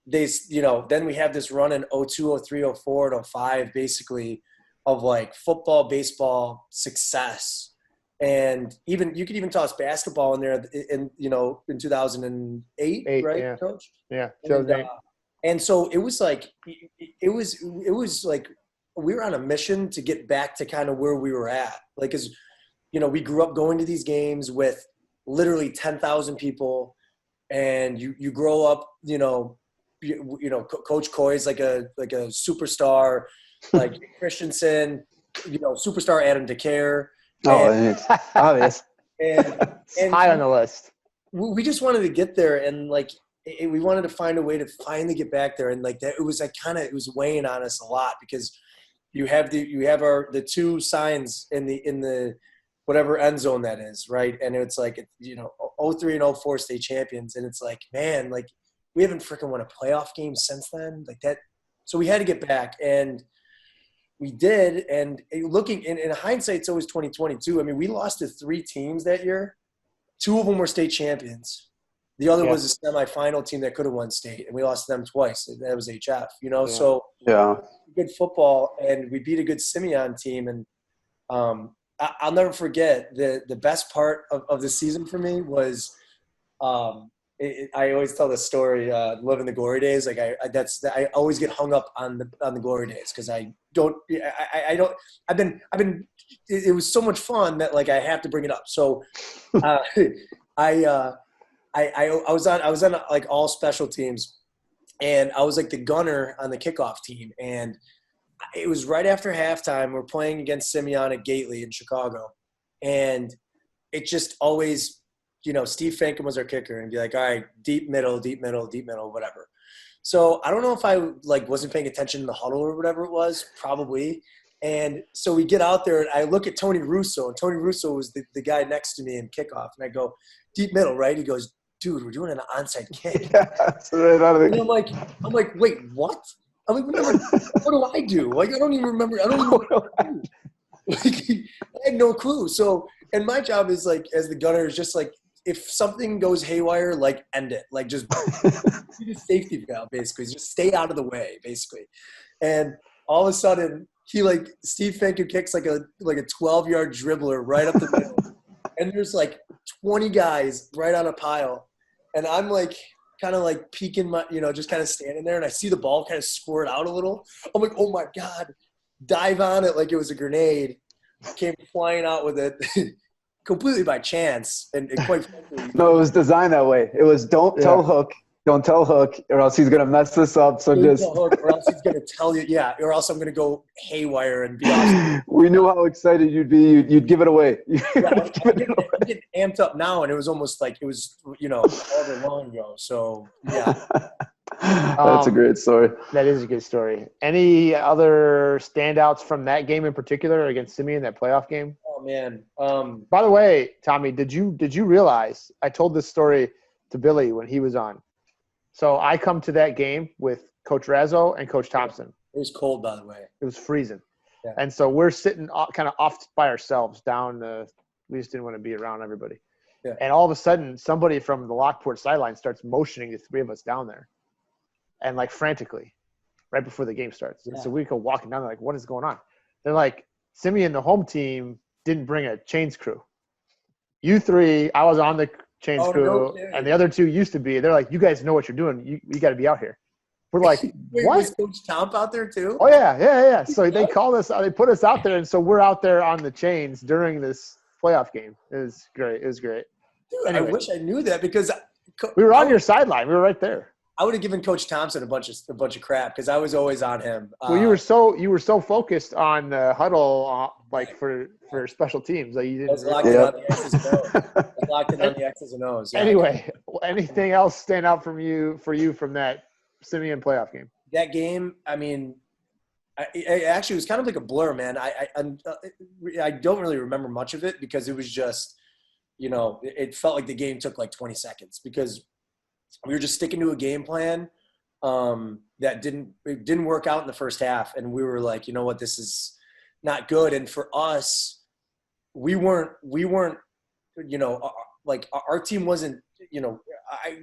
S4: then we have this run in 02, 03, 04, and 05, basically, of like football, baseball success. And even you could even toss basketball in there in 2008, right,
S1: yeah.
S4: Coach?
S1: Yeah, 2008.
S4: And so it was like we were on a mission to get back to kind of where we were at. Like, as you know, we grew up going to these games with literally 10,000 people, and you grow up, Coach Coy's like a superstar, like Christensen, superstar Adam DeCare.
S2: It's obvious.
S1: And high on the list.
S4: We just wanted to get there, and like we wanted to find a way to finally get back there, and like that, it was weighing on us a lot, because you have the two signs in the whatever end zone that is, right? And it's like 03 and 04 state champions, and it's like, man, like we haven't freaking won a playoff game since then, like that. So we had to get back, and we did. And looking in hindsight, it's always 2022. I mean, we lost to 3 teams that year. 2 of them were state champions. The other was a semifinal team that could have won state, and we lost to them twice. That was HF, So good football, and we beat a good Simeon team. And I'll never forget the best part of the season for me was I always tell this story, living the glory days. Like I always get hung up on the glory days, because it was so much fun that like I have to bring it up. So I was on like all special teams, and I was like the gunner on the kickoff team, and it was right after halftime. We're playing against Simeon at Gately in Chicago, and it just always, Steve Fankin was our kicker, and be like, all right, deep middle, whatever. So I don't know if I like wasn't paying attention in the huddle or whatever it was, probably. And so we get out there, and I look at Tony Russo, and Tony Russo was the guy next to me in kickoff, and I go, deep middle, right? He goes, dude, we're doing an onside kick. And I'm like, wait, what? I'm like, what do I do? Like, I don't even remember. Like, I had no clue. So, and my job is like, as the gunner, is just like, if something goes haywire, like end it. Like just be the safety valve, basically. Just stay out of the way, basically. And all of a sudden, Steve Finken kicks like a 12-yard dribbler right up the middle. And there's like 20 guys right on a pile. And I'm like, kind of like peeking my, just kind of standing there, and I see the ball kind of squirt out a little. I'm like, oh my God, dive on it like it was a grenade. Came flying out with it completely by chance. And quite frankly.
S2: No, it was designed that way. It was don't tell Hook, or else he's going to mess this up. So just. Hook,
S4: or else he's going to tell you, or else I'm going to go haywire and be awesome.
S2: We knew how excited you'd be. You'd give it away.
S4: I'm getting amped up now, and it was almost like it was, however long ago. So, yeah.
S2: That's a great story.
S1: That is a good story. Any other standouts from that game in particular against Simeon, that playoff game?
S4: Oh, man.
S1: By the way, Tommy, did you realize I told this story to Billy when he was on? So I come to that game with Coach Razzo and Coach Thompson.
S4: It was cold, by the way.
S1: It was freezing.
S4: Yeah.
S1: And so we're sitting kind of off by ourselves we just didn't want to be around everybody.
S4: Yeah.
S1: And all of a sudden, somebody from the Lockport sideline starts motioning the 3 of us down there. And like frantically, right before the game starts. And so we go walking down there like, what is going on? They're like, Simeon, the home team, didn't bring a chains crew. You 3, I was on the chains crew, and the other 2 used to be. They're like, you guys know what you're doing. You got to be out here. We're like,
S4: wait,
S1: what?
S4: Was Coach Tomp out there too?
S1: Oh, yeah. So they called us. They put us out there, and so we're out there on the chains during this playoff game. It was great. Dude,
S4: anyway, I wish I knew that, because
S1: we were on your sideline. We were right there.
S4: I would have given Coach Thompson a bunch of crap, because I was always on him.
S1: Well, you were so focused on the huddle, like for special teams, like you didn't.
S4: I was locked in on the X's and O's. I was locked in on the X's and O's. Yeah.
S1: Anyway, anything else stand out for you from that Simeon playoff game?
S4: That game, I mean, I actually was kind of like a blur, man. I don't really remember much of it, because it was just, it felt like the game took like 20 seconds, because we were just sticking to a game plan. that it didn't work out in the first half. And we were like, you know what, this is not good. And for us, we weren't, you know, like our team wasn't, you know,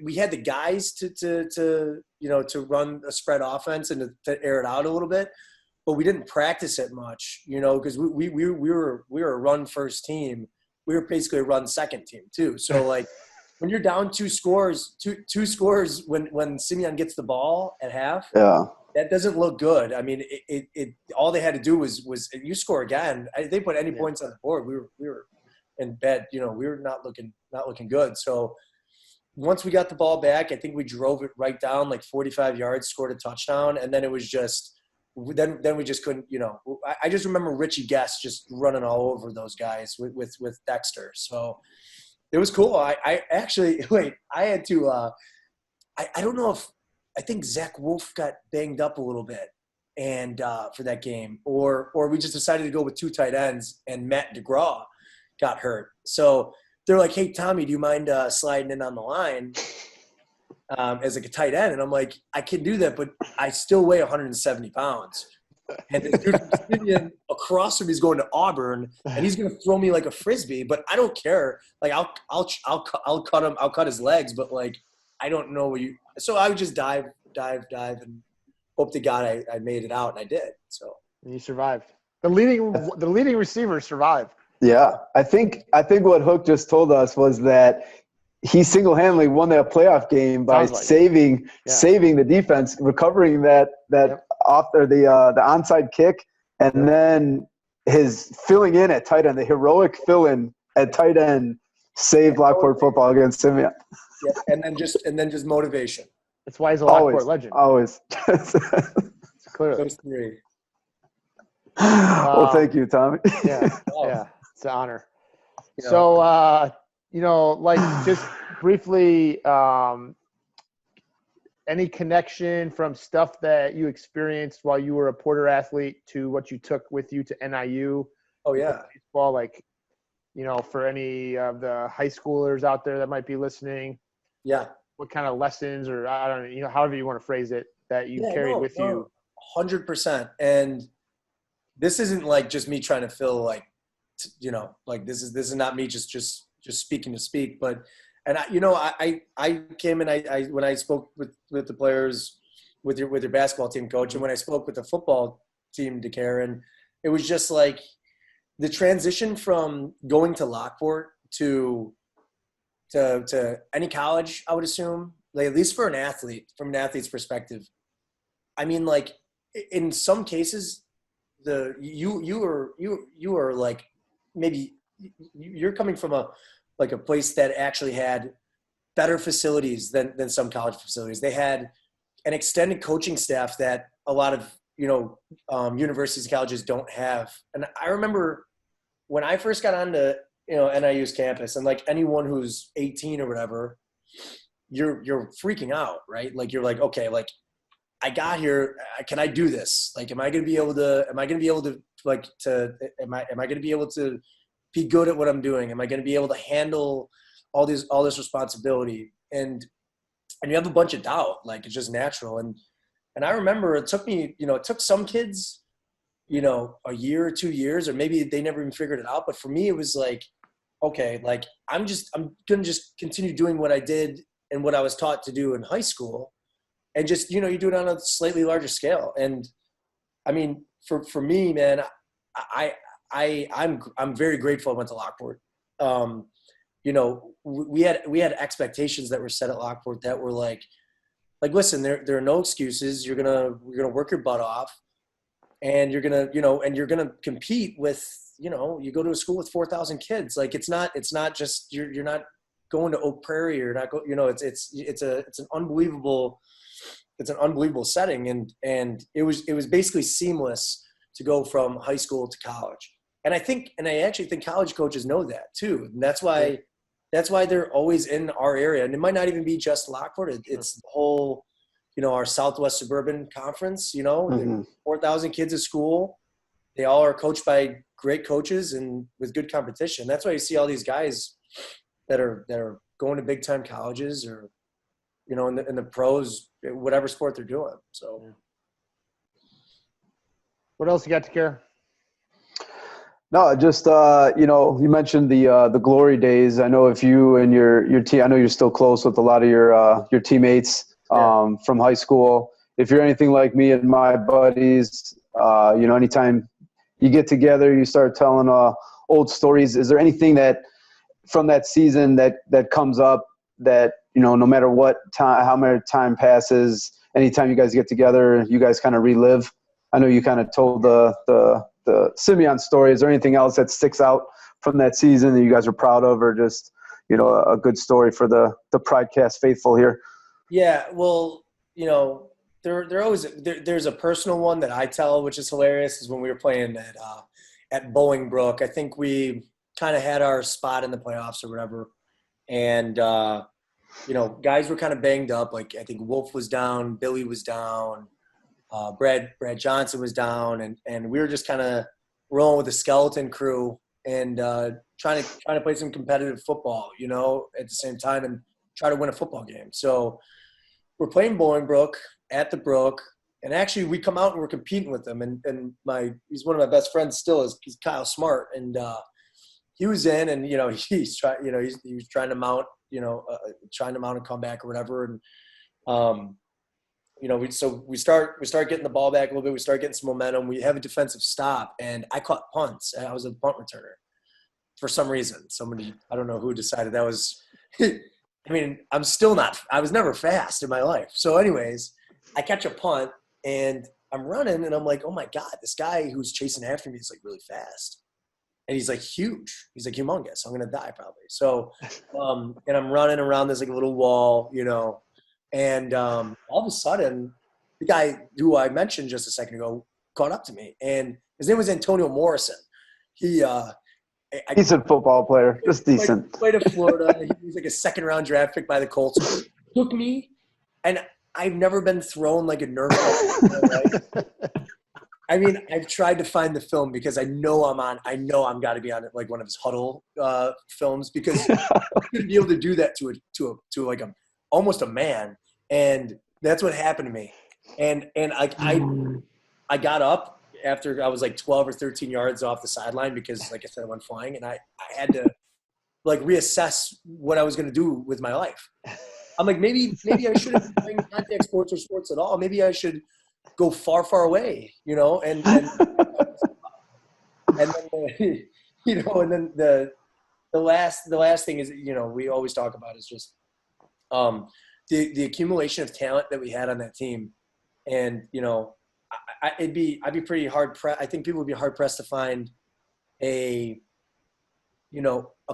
S4: we had the guys to you know, to run a spread offense and to air it out a little bit, but we didn't practice it much, you know, because we were a run first team. We were basically a run second team too. So like when you're down two scores when Simeon gets the ball at half, that doesn't look good. I mean, it all they had to do was you score again. They put any points on the board. We were in bed, you know, we were not looking good. So once we got the ball back, I think we drove it right down like 45 yards, scored a touchdown, and then it was just then we just couldn't, you know. I just remember Richie Guest just running all over those guys with Dexter. So it was cool. I actually I had to I don't know if I think Zach Wolf got banged up a little bit and for that game, or we just decided to go with two tight ends and Matt DeGraw got hurt. So they're like, hey, Tommy, do you mind sliding in on the line as like a tight end? And I'm like, I can do that, but I still weigh 170 pounds. And this dude from Simeon across from me is going to Auburn, and he's going to throw me like a Frisbee, but I don't care. Like, I'll cut him. I'll cut his legs, but like, I don't know what you – so I would just dive, and hope to God I made it out, and I did. So
S1: and you survived. The leading receiver survived.
S2: Yeah, I think what Hook just told us was that he single-handedly won that playoff game by saving the defense, recovering that off there the onside kick, and then his filling in at tight end, the heroic fill-in at tight end, saved Lockport football against Simeon.
S4: Yeah, and then just motivation.
S1: That's why he's a Lockport legend.
S2: Always.
S1: Clearly.
S4: Those three.
S2: Well, thank you, Tommy.
S1: Yeah. It's an honor. So, you know, like just briefly, any connection from stuff that you experienced while you were a Porter athlete to what you took with you to NIU?
S4: Oh, yeah.
S1: Baseball, like, you know, for any of the high schoolers out there that might be listening.
S4: Yeah.
S1: What kind of lessons, or I don't know, you know, however you want to phrase it, that you carried with you?
S4: 100%. And this isn't like just me trying to feel like, you know, like this is not me just speaking to speak, but and I came and I when I spoke with the players with your basketball team coach, and when I spoke with the football team, DeCaren, it was just like the transition from going to Lockport to any college, I would assume, like at least for an athlete, from an athlete's perspective. I mean, like in some cases, you are like, maybe you're coming from a place that actually had better facilities than some college facilities. They had an extended coaching staff that a lot of, you know, universities and colleges don't have. And I remember when I first got onto, you know, NIU's campus, and like anyone who's 18 or whatever, you're freaking out, right? Like you're like, okay, like I got here, can I do this? Like, am I going to be able to be good at what I'm doing? Am I going to be able to handle all this responsibility? And you have a bunch of doubt, like it's just natural. And I remember it took some kids, you know, a year or 2 years, or maybe they never even figured it out. But for me, it was like, okay, like I'm going to just continue doing what I did and what I was taught to do in high school. And just, you know, you do it on a slightly larger scale. And I mean, for me, man, I'm very grateful I went to Lockport. You know, we had expectations that were set at Lockport that were like, listen, there are no excuses. You're gonna work your butt off, and you're gonna compete with, you know, you go to a school with 4,000 kids. Like it's not just you're not going to Oak Prairie, you're not you know, it's an unbelievable setting, and it was basically seamless to go from high school to college. And I actually think college coaches know that too. And that's why they're always in our area. And it might not even be just Lockport. It's the whole, you know, our Southwest Suburban Conference, you know, 4,000 kids at school. They all are coached by great coaches and with good competition. That's why you see all these guys that are going to big time colleges, or, you know, in the pros, whatever sport they're doing. So,
S1: What else you got to care?
S2: No, just you know, you mentioned the glory days. I know if you and your team, I know you're still close with a lot of your teammates from high school. If you're anything like me and my buddies, you know, anytime you get together, you start telling old stories. Is there anything that from that season that comes up that, you know, no matter what time, how many time passes, anytime you guys get together, you guys kind of relive? I know you kind of told the Simeon story. Is there anything else that sticks out from that season that you guys are proud of, or just, you know, a good story for the Pridecast faithful here?
S4: Yeah, well, you know, there's a personal one that I tell, which is hilarious, is when we were playing at Bolingbrook. I think we kind of had our spot in the playoffs or whatever, and you know, guys were kind of banged up. Like, I think Wolf was down, Billy was down, Brad Johnson was down, and we were just kind of rolling with the skeleton crew and trying to play some competitive football, you know, at the same time, and try to win a football game. So we're playing Bolingbrook at the Brook, and actually we come out and we're competing with them. And he's one of my best friends still. He's Kyle Smart, and he was in, and you know, he was trying to mount, trying to mount a comeback or whatever, and you know, we start getting the ball back a little bit. We start getting some momentum. We have a defensive stop, and I caught punts. I was a punt returner for some reason. Somebody, I don't know who decided that was. I mean, I was never fast in my life. So, anyways, I catch a punt, and I'm running, and I'm like, oh my god, this guy who's chasing after me is like really fast, and he's like huge. He's like humongous. I'm gonna die probably. So, and I'm running around this like little wall, you know. And all of a sudden, the guy who I mentioned just a second ago caught up to me, and his name was Antonio Morrison. He's a
S2: football player, just decent.
S4: Played at Florida. He was like a second-round draft pick by the Colts. Took me, and I've never been thrown like a nerf ball in my life. I mean, I've tried to find the film because I know I'm got to be on it, like one of his huddle films, because I couldn't be able to do that to like almost a man. And that's what happened to me. And I got up after I was like 12 or 13 yards off the sideline because, like I said, I went flying, and I had to like reassess what I was going to do with my life. I'm like, maybe I shouldn't be playing contact sports or sports at all. Maybe I should go far, far away, you know, and then, you know, and then the last thing is, you know, we always talk about is just, the accumulation of talent that we had on that team. And, you know, I'd be pretty hard pressed. I think people would be hard pressed to find a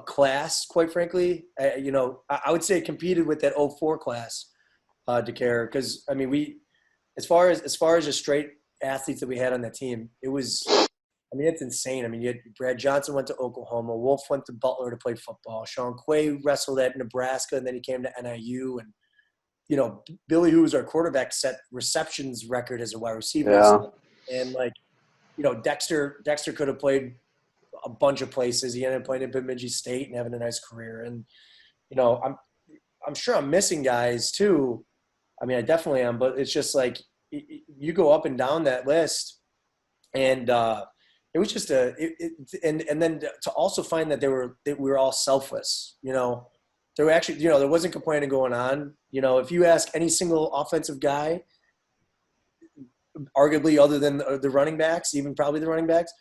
S4: class, quite frankly. You know, I would say it competed with that 04 class, DeCare, because I mean, as far as just straight athletes that we had on that team, it was, I mean, it's insane. I mean, you had Brad Johnson went to Oklahoma, Wolf went to Butler to play football, Sean Quay wrestled at Nebraska, and then he came to NIU, and you know, Billy, who was our quarterback, set receptions record as a wide receiver.
S2: Yeah.
S4: And like, you know, Dexter could have played a bunch of places. He ended up playing at Bemidji State and having a nice career. And, you know, I'm sure I'm missing guys too. I mean, I definitely am, but it's just like you go up and down that list, and it was just and then to also find that we were all selfless, you know. There were actually, you know, there wasn't complaining going on. You know, if you ask any single offensive guy, arguably other than the running backs, even probably the running backs,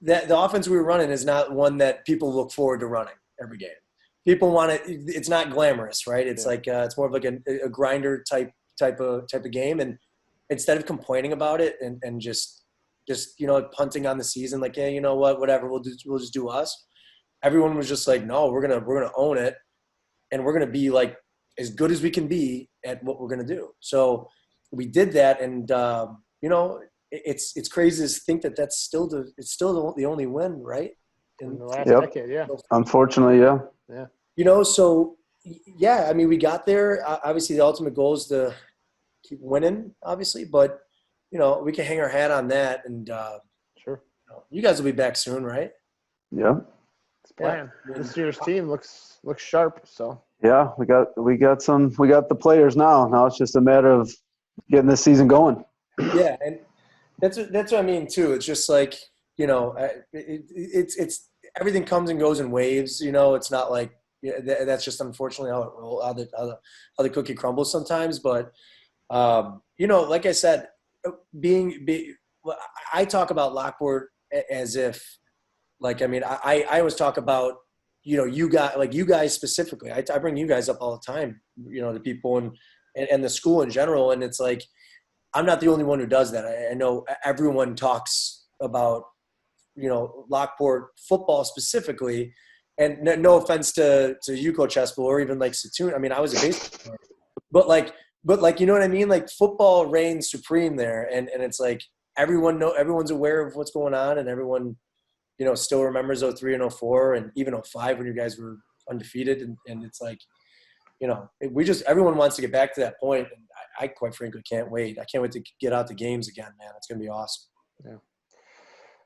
S4: that the offense we were running is not one that people look forward to running every game. People want it. It's not glamorous, right? It's like it's more of like a grinder type of game. And instead of complaining about it and just you know, punting on the season, like, yeah, you know what, whatever, we'll just do us. Everyone was just like, no, we're gonna own it. And we're going to be like as good as we can be at what we're going to do. So we did that. And, you know, it's crazy to think that it's still the only win, right?
S1: In the last decade. Yeah.
S2: Unfortunately. Yeah.
S1: Yeah.
S4: You know, so yeah, I mean, we got there. Obviously the ultimate goal is to keep winning, obviously, but you know, we can hang our hat on that. And,
S1: sure.
S4: You guys will be back soon, right?
S2: Yeah.
S1: Plan. This year's team looks sharp. So
S2: Yeah, we got the players now. Now it's just a matter of getting this season going.
S4: Yeah, and that's what I mean too. It's just like, it's everything comes and goes in waves. It's not like, that's just unfortunately how it rolls, how the cookie crumbles sometimes. But like I said, I talk about Lockport as if, like, I mean, I always talk about, you guys specifically. I bring you guys up all the time, the people and the school in general. And it's like, I'm not the only one who does that. I know everyone talks about, Lockport football specifically. And no offense to you, Coach Espel, or even like Satoon. I mean, I was a baseball player. But like, you know what I mean? Like, football reigns supreme there. And it's like everyone's aware of what's going on, and everyone, still remembers 03 and 04 and even 05 when you guys were undefeated. And it's like, everyone wants to get back to that point. And I quite frankly can't wait. I can't wait to get out the games again, man. It's going to be awesome.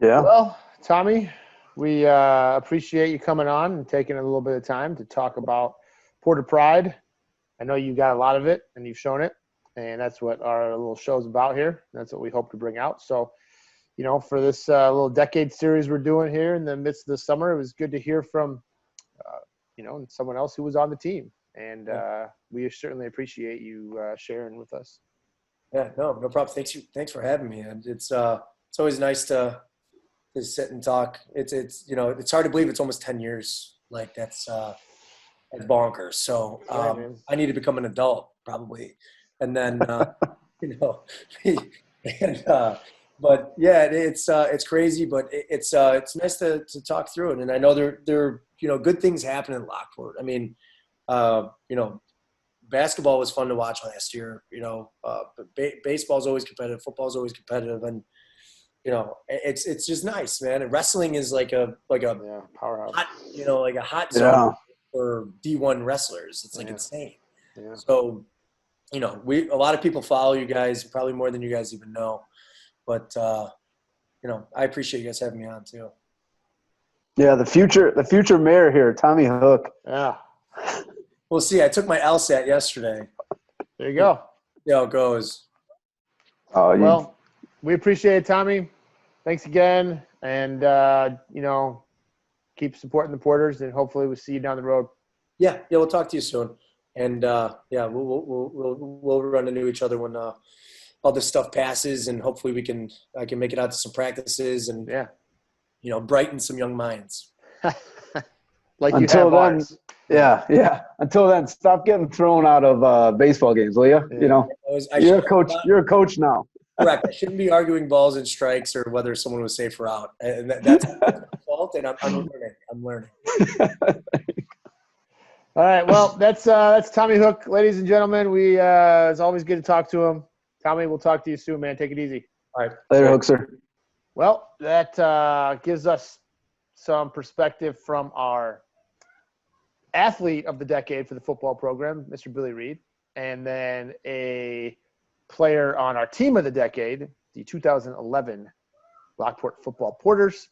S2: Yeah.
S1: Well, Tommy, we appreciate you coming on and taking a little bit of time to talk about Porter Pride. I know you got a lot of it and you've shown it, and that's what our little show's about here. That's what we hope to bring out. So, for this little decade series we're doing here in the midst of the summer, it was good to hear from, someone else who was on the team. And we certainly appreciate you sharing with us.
S4: Yeah, no problem. Thanks for having me. And it's always nice to sit and talk. It's hard to believe it's almost 10 years. Like that's bonkers. So I need to become an adult probably. And then, but yeah, it's crazy, but it's nice to talk through it. And I know there good things happen in Lockport. I mean, basketball was fun to watch last year. Baseball's always competitive. Football's always competitive, and it's just nice, man. And wrestling is like a
S1: powerhouse.
S4: hot, like a hot zone for D1 wrestlers. It's like insane.
S1: Yeah.
S4: So, a lot of people follow you guys, probably more than you guys even know. But I appreciate you guys having me on too.
S2: Yeah, the future mayor here, Tommy Hook.
S1: Yeah.
S4: We'll see. I took my LSAT yesterday.
S1: There you go.
S4: See how it goes.
S1: Well, we appreciate it, Tommy. Thanks again. And, keep supporting the Porters, and hopefully we'll see you down the road.
S4: Yeah, we'll talk to you soon. And, we'll run into each other when all this stuff passes, and hopefully I can make it out to some practices and, brighten some young minds.
S1: Like
S2: until
S1: you have ours.
S2: Yeah. Until then, stop getting thrown out of baseball games, will you?
S1: Yeah.
S2: You're a coach. You're a coach now.
S4: Correct. I shouldn't be arguing balls and strikes or whether someone was safe or out, and that's my fault. And I'm learning.
S1: All right. Well, that's Tommy Hook, ladies and gentlemen. It's always good to talk to him. Tommy, we'll talk to you soon, man. Take it easy.
S4: All right.
S2: Later, Hook, sir.
S1: Well, that gives us some perspective from our athlete of the decade for the football program, Mr. Billy Reed, and then a player on our team of the decade, the 2011 Lockport Football Porters,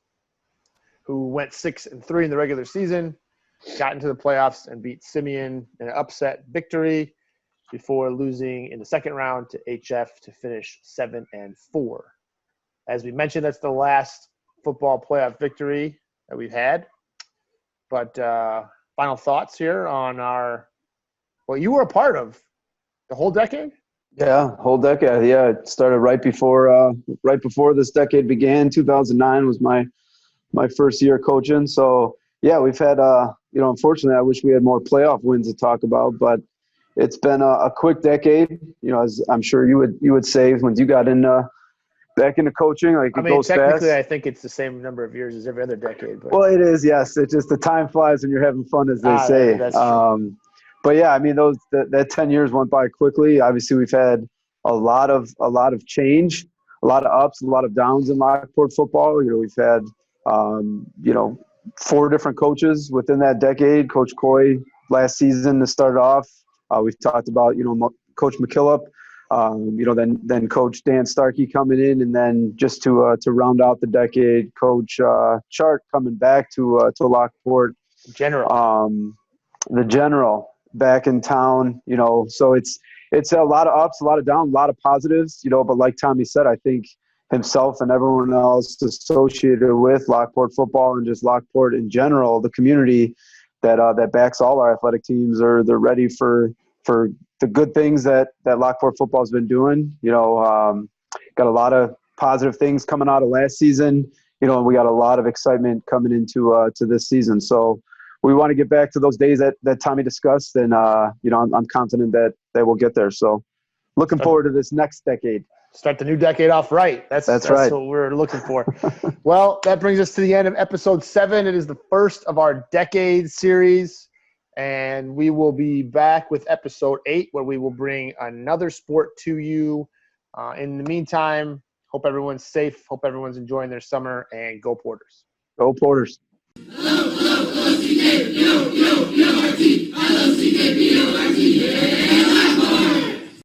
S1: who went 6-3 in the regular season, got into the playoffs and beat Simeon in an upset victory before losing in the second round to HF to finish 7-4. As we mentioned, that's the last football playoff victory that we've had. But final thoughts here on you were a part of the whole decade?
S2: Yeah, whole decade. Yeah, it started right before this decade began. 2009 was my first year coaching. So yeah, we've had unfortunately, I wish we had more playoff wins to talk about, but it's been a quick decade. As I'm sure you would say when you got back into coaching, like it goes
S1: technically,
S2: fast.
S1: I think it's the same number of years as every other decade. But.
S2: Well, it is, yes. It's just the time flies when you're having fun, as they say.
S1: That's true.
S2: But yeah, I mean, that 10 years went by quickly. Obviously, we've had a lot of change, a lot of ups, a lot of downs in Lockport football. We've had 4 different coaches within that decade. Coach Coy last season to start off. We've talked about Coach McKillop. Then Coach Dan Starkey coming in, and then just to round out the decade, Coach Chart coming back to Lockport.
S1: General.
S2: The general. back in town, you know, so it's a lot of ups, a lot of downs, a lot of positives, you know, but like Tommy said, I think himself and everyone else associated with Lockport football and just Lockport in general, the community that backs all our athletic teams, they're ready for the good things that Lockport football has been doing. You know, got a lot of positive things coming out of last season, you know, and we got a lot of excitement coming into to this season. So we want to get back to those days that Tommy discussed, and you know, I'm confident that we'll get there. So looking forward to this next decade.
S1: Start the new decade off right. That's
S2: right.
S1: what we're looking for. Well, that brings us to the end of episode 7. It is the first of our decade series, and we will be back with episode 8, where we will bring another sport to you. In the meantime, hope everyone's safe. Hope everyone's enjoying their summer, and go Porters.
S2: Go Porters.
S5: Hello, hello, hello, CK, yo, yo, yo, RT. I love CK, yo, RT.